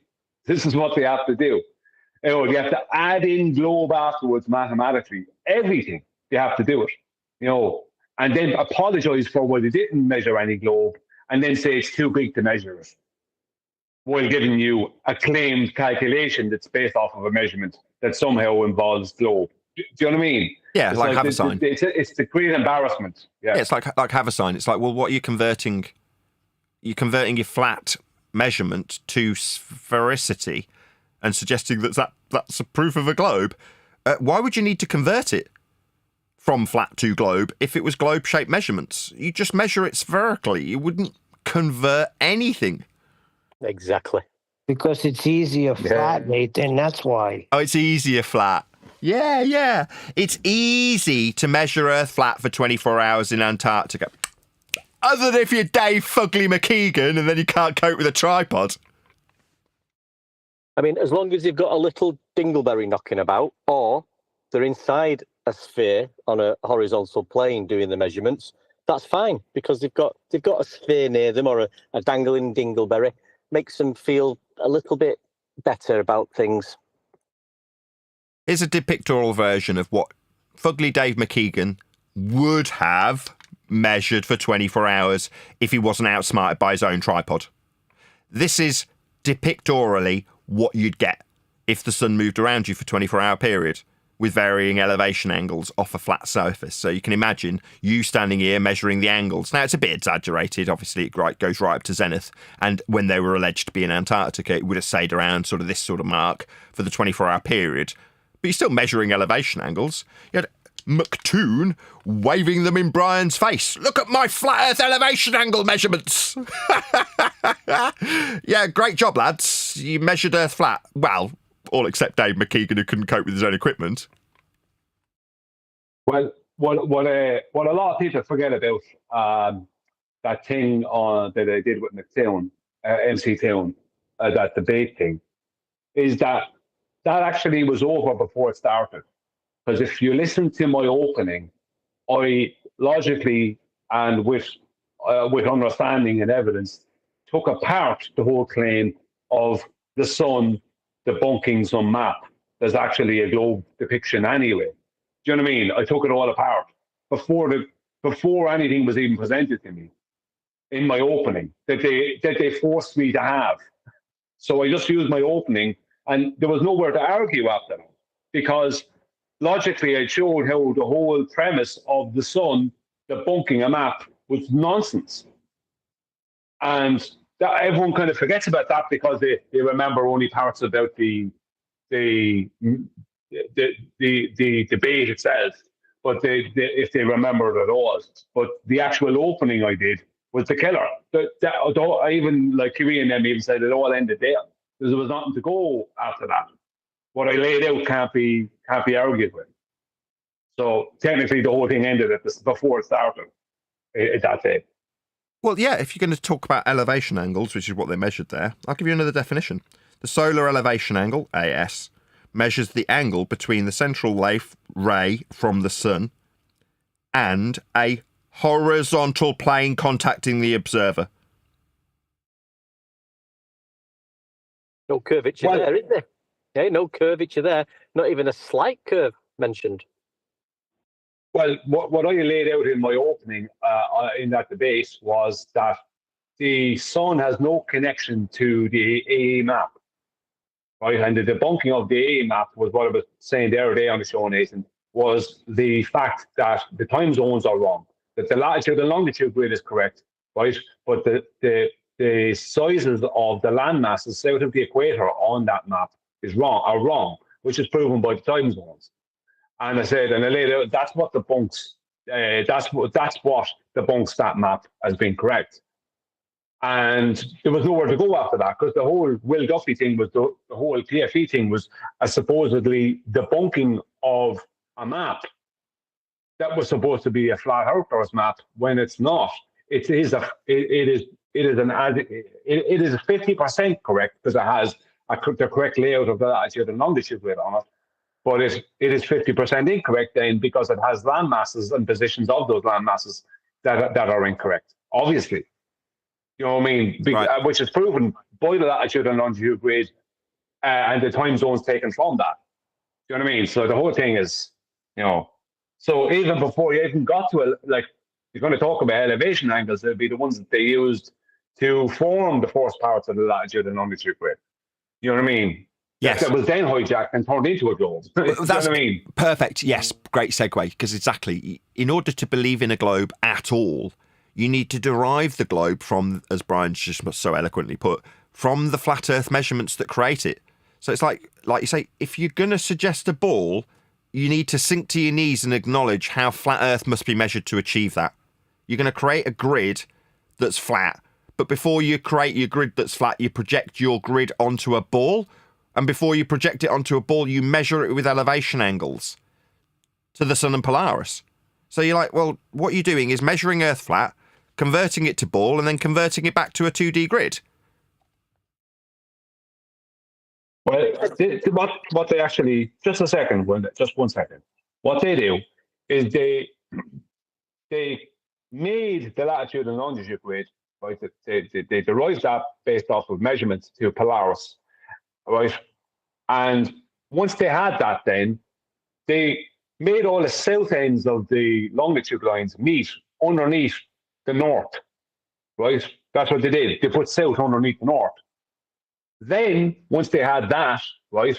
Speaker 4: This is what they have to do. You know, you have to add in globe afterwards mathematically. Everything, they have to do it. You know, and then apologize for why they didn't measure any globe, and then say it's too big to measure it, while giving you a claimed calculation that's based off of a measurement that somehow involves globe. Do you know what I mean?
Speaker 1: Yeah,
Speaker 4: It's
Speaker 1: like Haversine.
Speaker 4: It's the great embarrassment. Yeah.
Speaker 1: Yeah, it's like Haversine. It's like, well, what are you converting? You're converting your flat measurement to sphericity and suggesting that's a proof of a globe. Why would you need to convert it from flat to globe if it was globe-shaped measurements? You just measure it spherically. You wouldn't convert anything.
Speaker 2: Exactly.
Speaker 3: Because it's easier flat, Nathan. That's why.
Speaker 1: Oh, it's easier flat. Yeah. It's easy to measure Earth flat for 24 hours in Antarctica. Other than if you're Dave Fugly McKeegan and then you can't cope with a tripod.
Speaker 2: I mean, as long as you've got a little dingleberry knocking about, or they're inside a sphere on a horizontal plane doing the measurements, that's fine, because they've got a sphere near them, or a dangling dingleberry. Makes them feel a little bit better about things.
Speaker 1: Here's a depictorial version of what Fugly Dave McKeegan would have measured for 24 hours if he wasn't outsmarted by his own tripod. This is depictorially what you'd get if the sun moved around you for a 24-hour period with varying elevation angles off a flat surface. So you can imagine you standing here measuring the angles. Now, it's a bit exaggerated. Obviously, it goes right up to zenith. And when they were alleged to be in Antarctica, it would have stayed around sort of this sort of mark for the 24-hour period. But you're still measuring elevation angles. You had McToon waving them in Brian's face. Look at my flat Earth elevation angle measurements. Yeah, great job, lads. You measured Earth flat. Well, all except Dave McKeegan, who couldn't cope with his own equipment.
Speaker 4: Well, what a lot of people forget about that thing that I did with McTown, MC Town, that debate thing, is that actually was over before it started. Because if you listen to my opening, I logically and with understanding and evidence took apart the whole claim of the sun debunking some map. There's actually a globe depiction anyway. Do you know what I mean? I took it all apart before anything was even presented to me in my opening that they forced me to have. So I just used my opening, and there was nowhere to argue after that, because logically I showed how the whole premise of the sun debunking a map was nonsense. And that everyone kind of forgets about that because they remember only parts about the debate itself, but if they remember it at all. But the actual opening I did was the killer. I even, like Kiri and them even said it all ended there. There was nothing to go after that. What I laid out can't be argued with. So technically the whole thing ended before it started. That's it.
Speaker 1: Well, yeah, if you're going to talk about elevation angles, which is what they measured there, I'll give you another definition. The solar elevation angle, AS, measures the angle between the central ray from the sun and a horizontal plane contacting the observer.
Speaker 2: No curvature there, is there? Yeah, no curvature there. Not even a slight curve mentioned.
Speaker 4: Well, what I laid out in my opening in that debate was that the sun has no connection to the AA map, right? And the debunking of the AA map was what I was saying the other day on the show, Nathan, was the fact that the time zones are wrong, that the latitude and longitude grid is correct, right? But the sizes of the land masses south of the equator on that map are wrong, which is proven by the time zones. And I said, and I laid out, that's what debunks that map as being correct. And there was nowhere to go after that because the whole Will Duffy thing was the whole PFE thing was a supposedly debunking of a map that was supposed to be a flat earthers map when it's not. It is 50% correct because it has the correct layout of the latitude and longitude grid on it. But it is 50% incorrect then because it has land masses and positions of those land masses that are incorrect, obviously. You know what I mean?
Speaker 1: Right.
Speaker 4: Which is proven by the latitude and longitude grid and the time zones taken from that. You know what I mean? So the whole thing is, so even before you even got to it, like, you're going to talk about elevation angles, they'll be the ones that they used to form the first parts of the latitude and longitude grid. You know what I mean?
Speaker 1: Yes.
Speaker 4: That was then hijacked and turned into a globe. You know what I mean?
Speaker 1: Perfect. Yes. Great segue. Because exactly, in order to believe in a globe at all, you need to derive the globe from, as Brian just so eloquently put, from the flat Earth measurements that create it. So it's like you say, if you're going to suggest a ball, you need to sink to your knees and acknowledge how flat Earth must be measured to achieve that. You're going to create a grid that's flat, but before you create your grid that's flat, you project your grid onto a ball, and before you project it onto a ball, you measure it with elevation angles to the Sun and Polaris. So you're like, well, what you're doing is measuring Earth flat, converting it to ball, and then converting it back to a 2D grid.
Speaker 4: Well, what they actually, just one second. What they do is they made the latitude and longitude grid, right? They derived that based off of measurements to Polaris, right? And once they had that, then they made all the south ends of the longitude lines meet underneath the north, right? That's what they did. They put south underneath the north. Then, once they had that, right,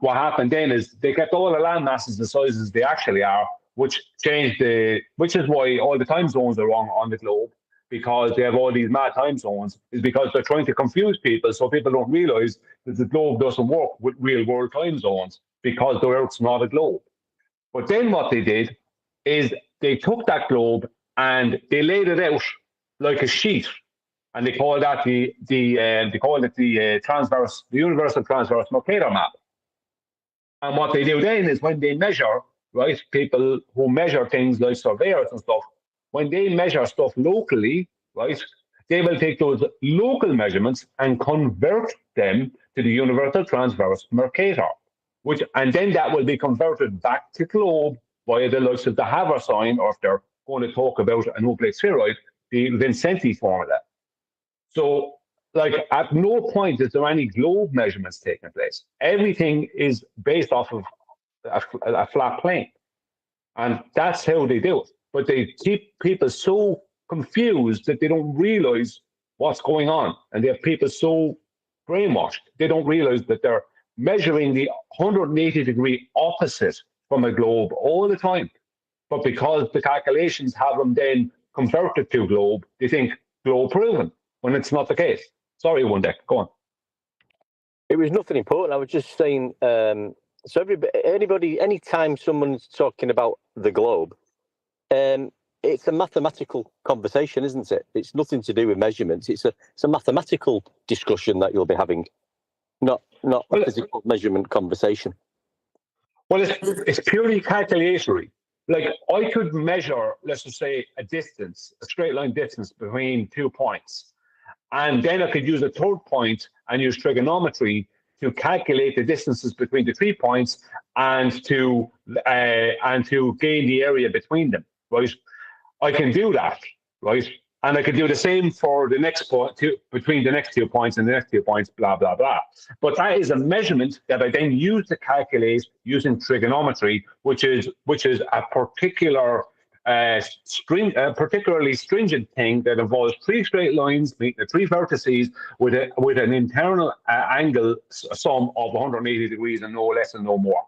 Speaker 4: what happened then is they kept all the land masses the sizes they actually are, which is why all the time zones are wrong on the globe, because they have all these mad time zones, is because they're trying to confuse people so people don't realize that the globe doesn't work with real world time zones because the Earth's not a globe. But then what they did is they took that globe and they laid it out like a sheet, and they call that the universal transverse Mercator map. And what they do then is when they measure, right, people who measure things like surveyors and stuff, when they measure stuff locally, right, they will take those local measurements and convert them to the universal transverse Mercator, and then that will be converted back to globe via the likes of the Haber sign, or if they're going to talk about an oblate spheroid, the Vincenti formula. So, like, at no point is there any globe measurements taking place. Everything is based off of a flat plane. And that's how they do it. But they keep people so confused that they don't realize what's going on. And they have people so brainwashed, they don't realize that they're measuring the 180-degree opposite from a globe all the time. But because the calculations have them then converted to globe, they think globe proven, when it's not the case. Sorry, One Deck, go on.
Speaker 2: It was nothing important. I was just saying, so anybody, anytime someone's talking about the globe, it's a mathematical conversation, isn't it? It's nothing to do with measurements. It's a mathematical discussion that you'll be having, not a physical measurement conversation.
Speaker 4: Well, it's purely calculatory. Like, I could measure, let's just say, a straight line distance between 2 points. And then I could use a third point and use trigonometry to calculate the distances between the 3 points and to gain the area between them, right? I can do that, right? And I could do the same for the next point, between the next 2 points and the next 2 points, blah, blah, blah. But that is a measurement that I then use to calculate using trigonometry, which is a particular particularly stringent thing that involves 3 straight lines meeting the 3 vertices with an internal angle sum of 180 degrees and no less and no more.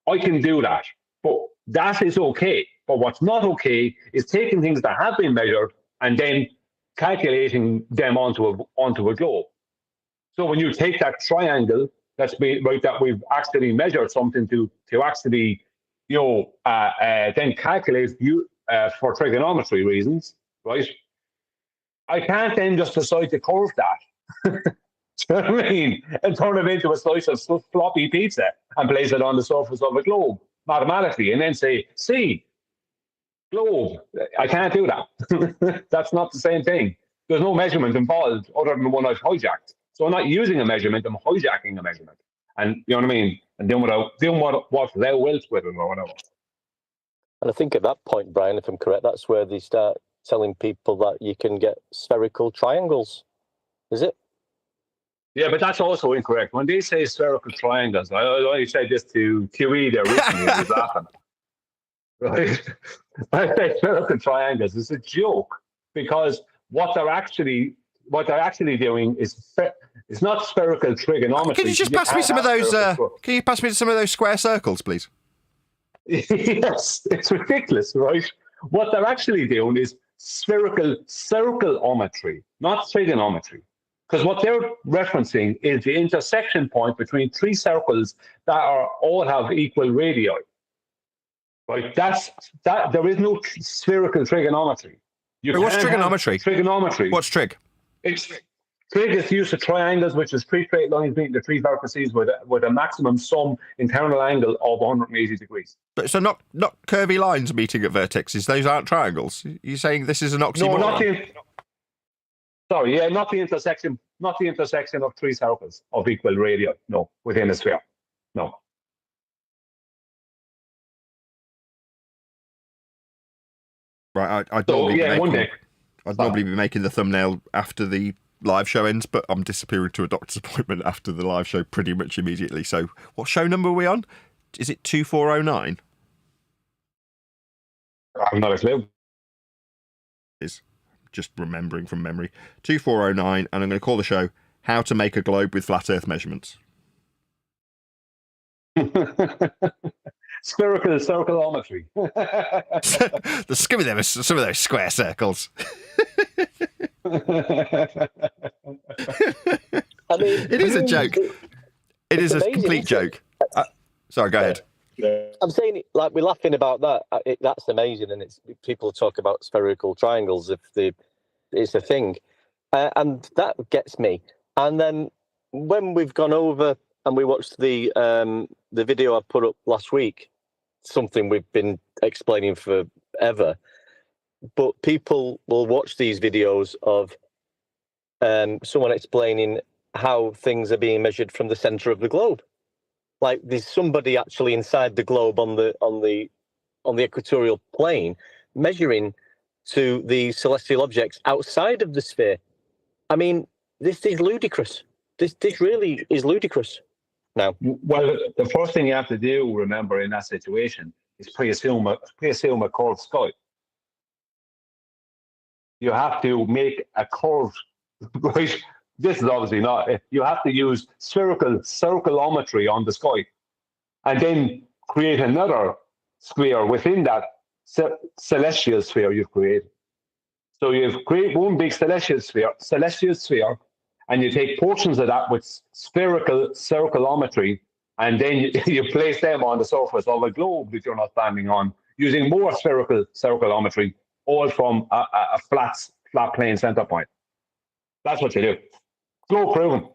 Speaker 4: I can do that, but that is okay. But what's not okay is taking things that have been measured and then calculating them onto a globe. So when you take that triangle that's been right, that we've actually measured something to actually then calculate for trigonometry reasons, right? I can't then just decide to curve that. Do you know what I mean? And turn it into a slice of floppy pizza and place it on the surface of a globe mathematically, and then say, see, globe. I can't do that. That's not the same thing. There's no measurement involved other than the one I've hijacked. So I'm not using a measurement, I'm hijacking a measurement. And you know what I mean? And doing what thou wilt with it or whatever.
Speaker 2: And I think at that point, Brian, if I'm correct, that's where they start telling people that you can get spherical triangles. Is it?
Speaker 4: Yeah, but that's also incorrect. When they say spherical triangles, I said this to QE there recently, it was laughing. Right? I say spherical triangles. It's a joke because what they're actually doing is it's not spherical trigonometry.
Speaker 1: Can you just pass me some of those? Can you pass me some of those square circles, please?
Speaker 4: Yes, it's ridiculous, right? What they're actually doing is spherical circleometry, not trigonometry. Because what they're referencing is the intersection point between three circles that all have equal radii. Right? There is no spherical trigonometry.
Speaker 1: What's trigonometry?
Speaker 4: Trigonometry.
Speaker 1: What's trig?
Speaker 4: Trig is the use of triangles, which is three straight lines meeting the three vertices with a maximum sum internal angle of 180 degrees.
Speaker 1: So not curvy lines meeting at vertices. Those aren't triangles. You're saying this is an oxymoron?
Speaker 4: No, not the intersection of three circles of equal radii. No, within a sphere. No.
Speaker 1: Right, I'd normally be making the thumbnail after the live show ends, but I'm disappearing to a doctor's appointment after the live show pretty much immediately. So what show number are we on? Is it 2409?
Speaker 4: I'm not a clue.
Speaker 1: Is just remembering from memory. 2409, and I'm going to call the show How to Make a Globe with Flat Earth Measurements.
Speaker 4: Spherical circleometry.
Speaker 1: Give me some of those square circles.
Speaker 2: I mean,
Speaker 1: it is a joke. It is a complete joke. Sorry, go ahead.
Speaker 2: I'm saying, like, we're laughing about that. That's amazing, and people talk about spherical triangles if it's a thing, and that gets me. And then when we've gone over and we watched the video I put up last week, something we've been explaining forever, but people will watch these videos of someone explaining how things are being measured from the center of the globe. Like there's somebody actually inside the globe on the equatorial plane measuring to the celestial objects outside of the sphere. I mean, this is ludicrous. This really is ludicrous. Now,
Speaker 4: well, the first thing you have to do, remember, in that situation, is pre-assume a curved sky. You have to make a curved, right? This is obviously not. You have to use spherical circleometry on the sky, and then create another sphere within that celestial sphere you've created. So you create one big celestial sphere, and you take portions of that with spherical circleometry, and then you place them on the surface of a globe that you're not standing on, using more spherical circleometry, all from a flat plane center point. That's what you do. Globe proven.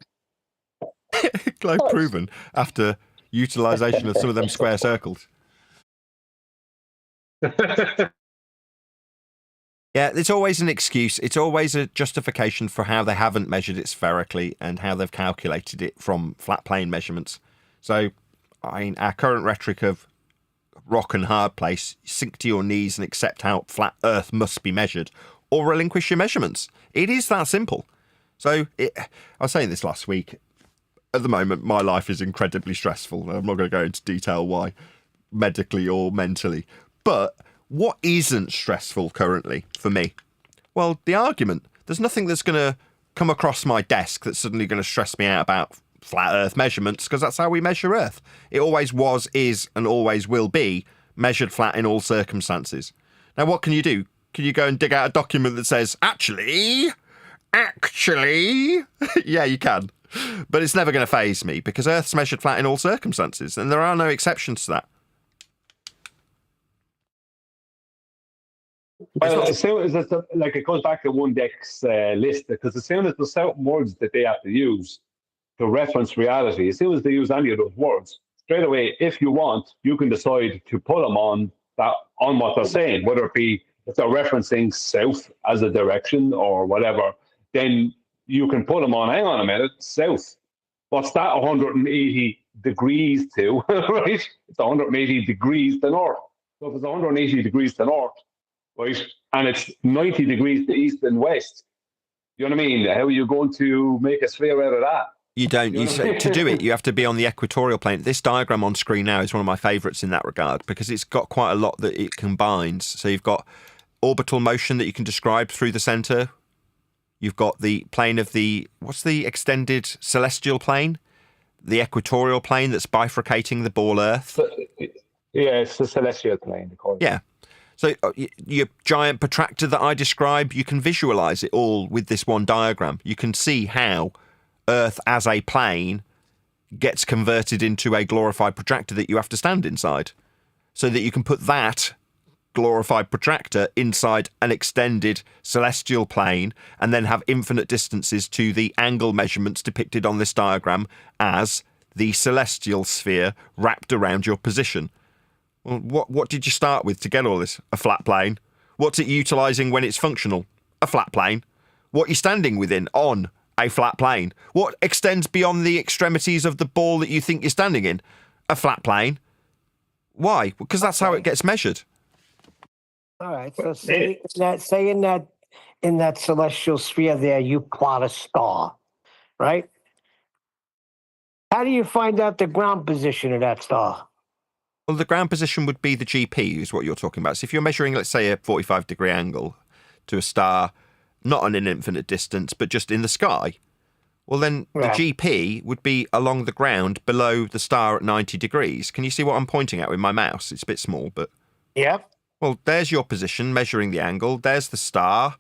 Speaker 1: Globe proven after utilization of some of them square circles. Yeah, it's always an excuse. It's always a justification for how they haven't measured it spherically and how they've calculated it from flat plane measurements. So, I mean, our current rhetoric of rock and hard place, sink to your knees and accept how flat Earth must be measured, or relinquish your measurements. It is that simple. So, I was saying this last week. At the moment, my life is incredibly stressful. I'm not going to go into detail why, medically or mentally. But what isn't stressful currently for me? Well, the argument. There's nothing that's going to come across my desk that's suddenly going to stress me out about flat Earth measurements, because that's how we measure Earth. It always was, is, and always will be measured flat in all circumstances. Now, what can you do? Can you go and dig out a document that says, actually, yeah, you can. But it's never going to faze me, because Earth's measured flat in all circumstances, and there are no exceptions to that.
Speaker 4: Well, as soon as it's like it goes back to one deck's list, because as soon as there's certain words that they have to use to reference reality, as soon as they use any of those words, straight away, if you want, you can decide to put them on that on what they're saying, whether it be if they're referencing south as a direction or whatever, then you can put them on. Hang on a minute, south. What's that 180 degrees to? Right? It's 180 degrees to north. So if it's 180 degrees to north, right, and it's 90 degrees to east and west, you know what I mean? How are you going to make a sphere out of that?
Speaker 1: You don't. To do it, you have to be on the equatorial plane. This diagram on screen now is one of my favourites in that regard because it's got quite a lot that it combines. So you've got orbital motion that you can describe through the centre. You've got the plane of what's the extended celestial plane? The equatorial plane that's bifurcating the ball Earth.
Speaker 4: Yeah, it's the celestial plane.
Speaker 1: Yeah. So your giant protractor that I describe, you can visualise it all with this one diagram. You can see how Earth as a plane gets converted into a glorified protractor that you have to stand inside, so that you can put that glorified protractor inside an extended celestial plane and then have infinite distances to the angle measurements depicted on this diagram as the celestial sphere wrapped around your position. Well, what did you start with to get all this? A flat plane. What's it utilising when it's functional? A flat plane. What are you standing within? On a flat plane. What extends beyond the extremities of the ball that you think you're standing in? A flat plane. Why? Because that's how it gets measured.
Speaker 3: All right. So say in that celestial sphere there, you plot a star, right? How do you find out the ground position of that star?
Speaker 1: Well, the ground position would be the GP, is what you're talking about. So if you're measuring, let's say, a 45-degree angle to a star, not on an infinite distance, but just in the sky, well, then the GP would be along the ground below the star at 90 degrees. Can you see what I'm pointing at with my mouse? It's a bit small, but...
Speaker 3: Yep.
Speaker 1: Well, there's your position, measuring the angle. There's the star.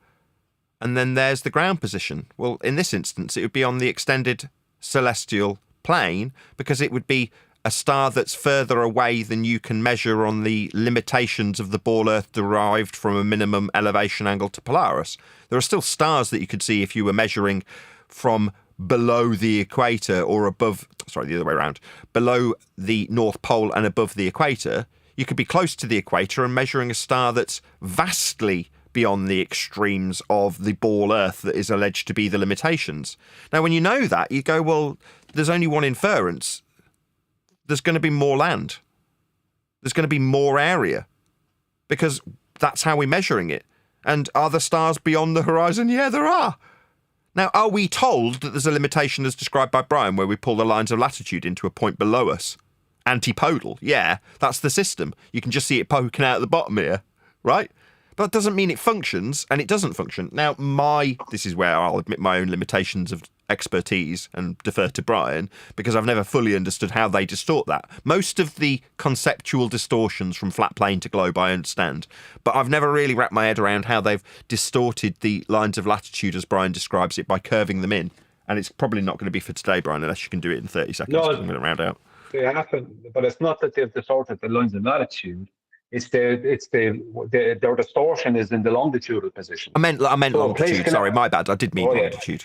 Speaker 1: And then there's the ground position. Well, in this instance, it would be on the extended celestial plane because it would be a star that's further away than you can measure on the limitations of the ball Earth derived from a minimum elevation angle to Polaris. There are still stars that you could see if you were measuring from below the equator or above, sorry, the other way around, below the North Pole and above the equator. You could be close to the equator and measuring a star that's vastly beyond the extremes of the ball Earth that is alleged to be the limitations. Now, when you know that, you go, well, there's only one inference. There's going to be more land. There's going to be more area because that's how we're measuring it. And are there stars beyond the horizon? Yeah, there are. Now, are we told that there's a limitation as described by Brian where we pull the lines of latitude into a point below us? Antipodal, yeah, that's the system. You can just see it poking out at the bottom here, right? But that doesn't mean it functions, and it doesn't function. Now, this is where I'll admit my own limitations of expertise and defer to Brian, because I've never fully understood how they distort that. Most of the conceptual distortions from flat plane to globe I understand, but I've never really wrapped my head around how they've distorted the lines of latitude as Brian describes it by curving them in. And it's probably not going to be for today, Brian, unless you can do it in 30 seconds.
Speaker 4: No,
Speaker 1: I'm going to round out.
Speaker 4: They happen, but it's not that they've distorted the lines of latitude. Their distortion is in the longitudinal position.
Speaker 1: I meant longitude. Sorry, my bad. I did mean longitude.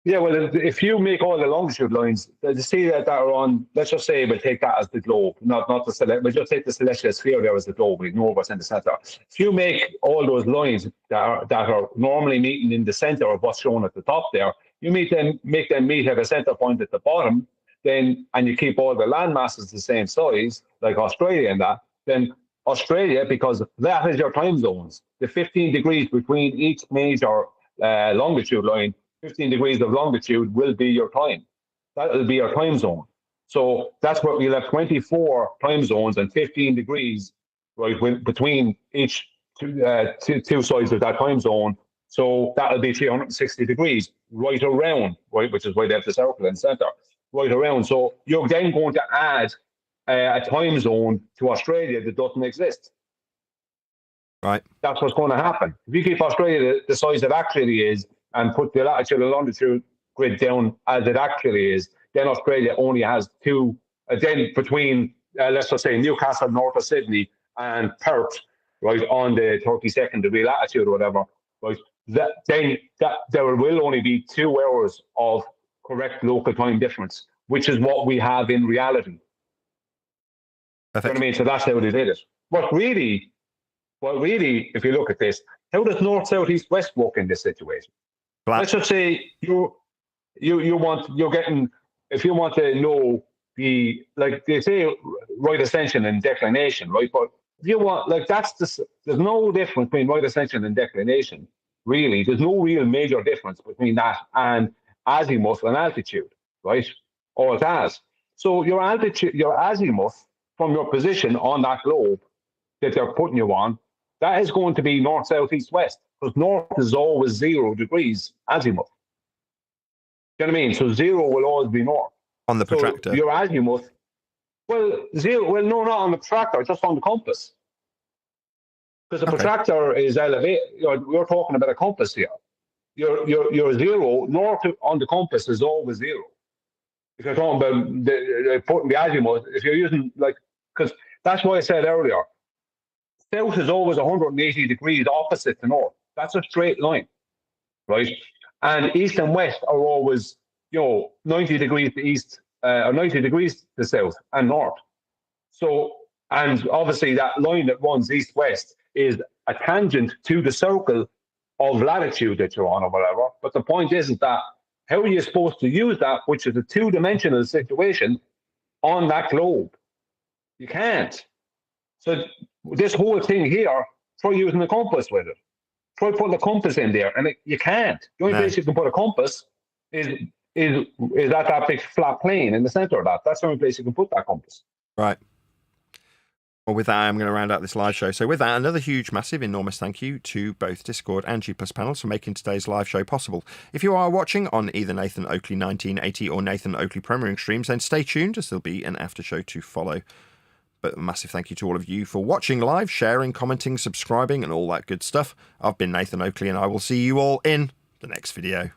Speaker 4: Yeah, well, if you make all the longitude lines, you see that are on. Let's just say we'll take that as the globe, not the celestial. We'll just take the celestial sphere there as the globe. We ignore what's in the center. If you make all those lines that are normally meeting in the center of what's shown at the top there, you make them meet at a center point at the bottom. Then, and you keep all the land masses the same size, like Australia and that, then Australia, because that is your time zones, the 15 degrees between each major longitude line, 15 degrees of longitude will be your time. That will be your time zone. So that's what we'll have 24 time zones and 15 degrees right between each two sides of that time zone. So that'll be 360 degrees right around, right, which is why they have the circle in the center. Right around. So you're then going to add a time zone to Australia that doesn't exist.
Speaker 1: Right.
Speaker 4: That's what's going to happen. If you keep Australia the size it actually is and put the latitude and longitude grid down as it actually is, then Australia only has two. Then between, let's just say, Newcastle north of Sydney and Perth, right, on the 32nd degree latitude or whatever, right, then there will only be 2 hours of correct local time difference, which is what we have in reality.
Speaker 1: Perfect.
Speaker 4: You know what I mean? So that's how they did it. But really, if you look at this, how does north, south, east, west work in this situation? Let's just say if you want to know the, like they say, right ascension and declination, right? But if you want, like, there's no difference between right ascension and declination, really. There's no real major difference between that and azimuth and altitude, right? All it has. So your altitude, your azimuth from your position on that globe that they're putting you on, that is going to be north, south, east, west, because north is always 0 degrees azimuth. Do you know what I mean? So 0 will always be north.
Speaker 1: On the protractor.
Speaker 4: So your azimuth, well, 0, well, no, not on the protractor, just on the compass. Because the protractor is elevated. We're talking about a compass here. Your 0, north on the compass is always 0. If you're talking about putting the azimuth, if you're using, like, because that's why I said earlier, south is always 180 degrees opposite to north. That's a straight line, right? And east and west are always, 90 degrees to east, or 90 degrees to south and north. So, and obviously that line that runs east-west is a tangent to the circle of latitude that you're on or whatever. But the point is that how are you supposed to use that, which is a 2-dimensional situation, on that globe? You can't. So this whole thing here, try using a compass with it. Try putting a compass in there, and you can't. The only place you can put a compass is at that big flat plane in the center of that. That's the only place you can put that compass.
Speaker 1: Right. Well, with that, I'm going to round out this live show. So with that, another huge, massive, enormous thank you to both Discord and G+ panels for making today's live show possible. If you are watching on either Nathan Oakley 1980 or Nathan Oakley Premiering streams, then stay tuned as there'll be an after show to follow. But a massive thank you to all of you for watching live, sharing, commenting, subscribing, and all that good stuff. I've been Nathan Oakley, and I will see you all in the next video.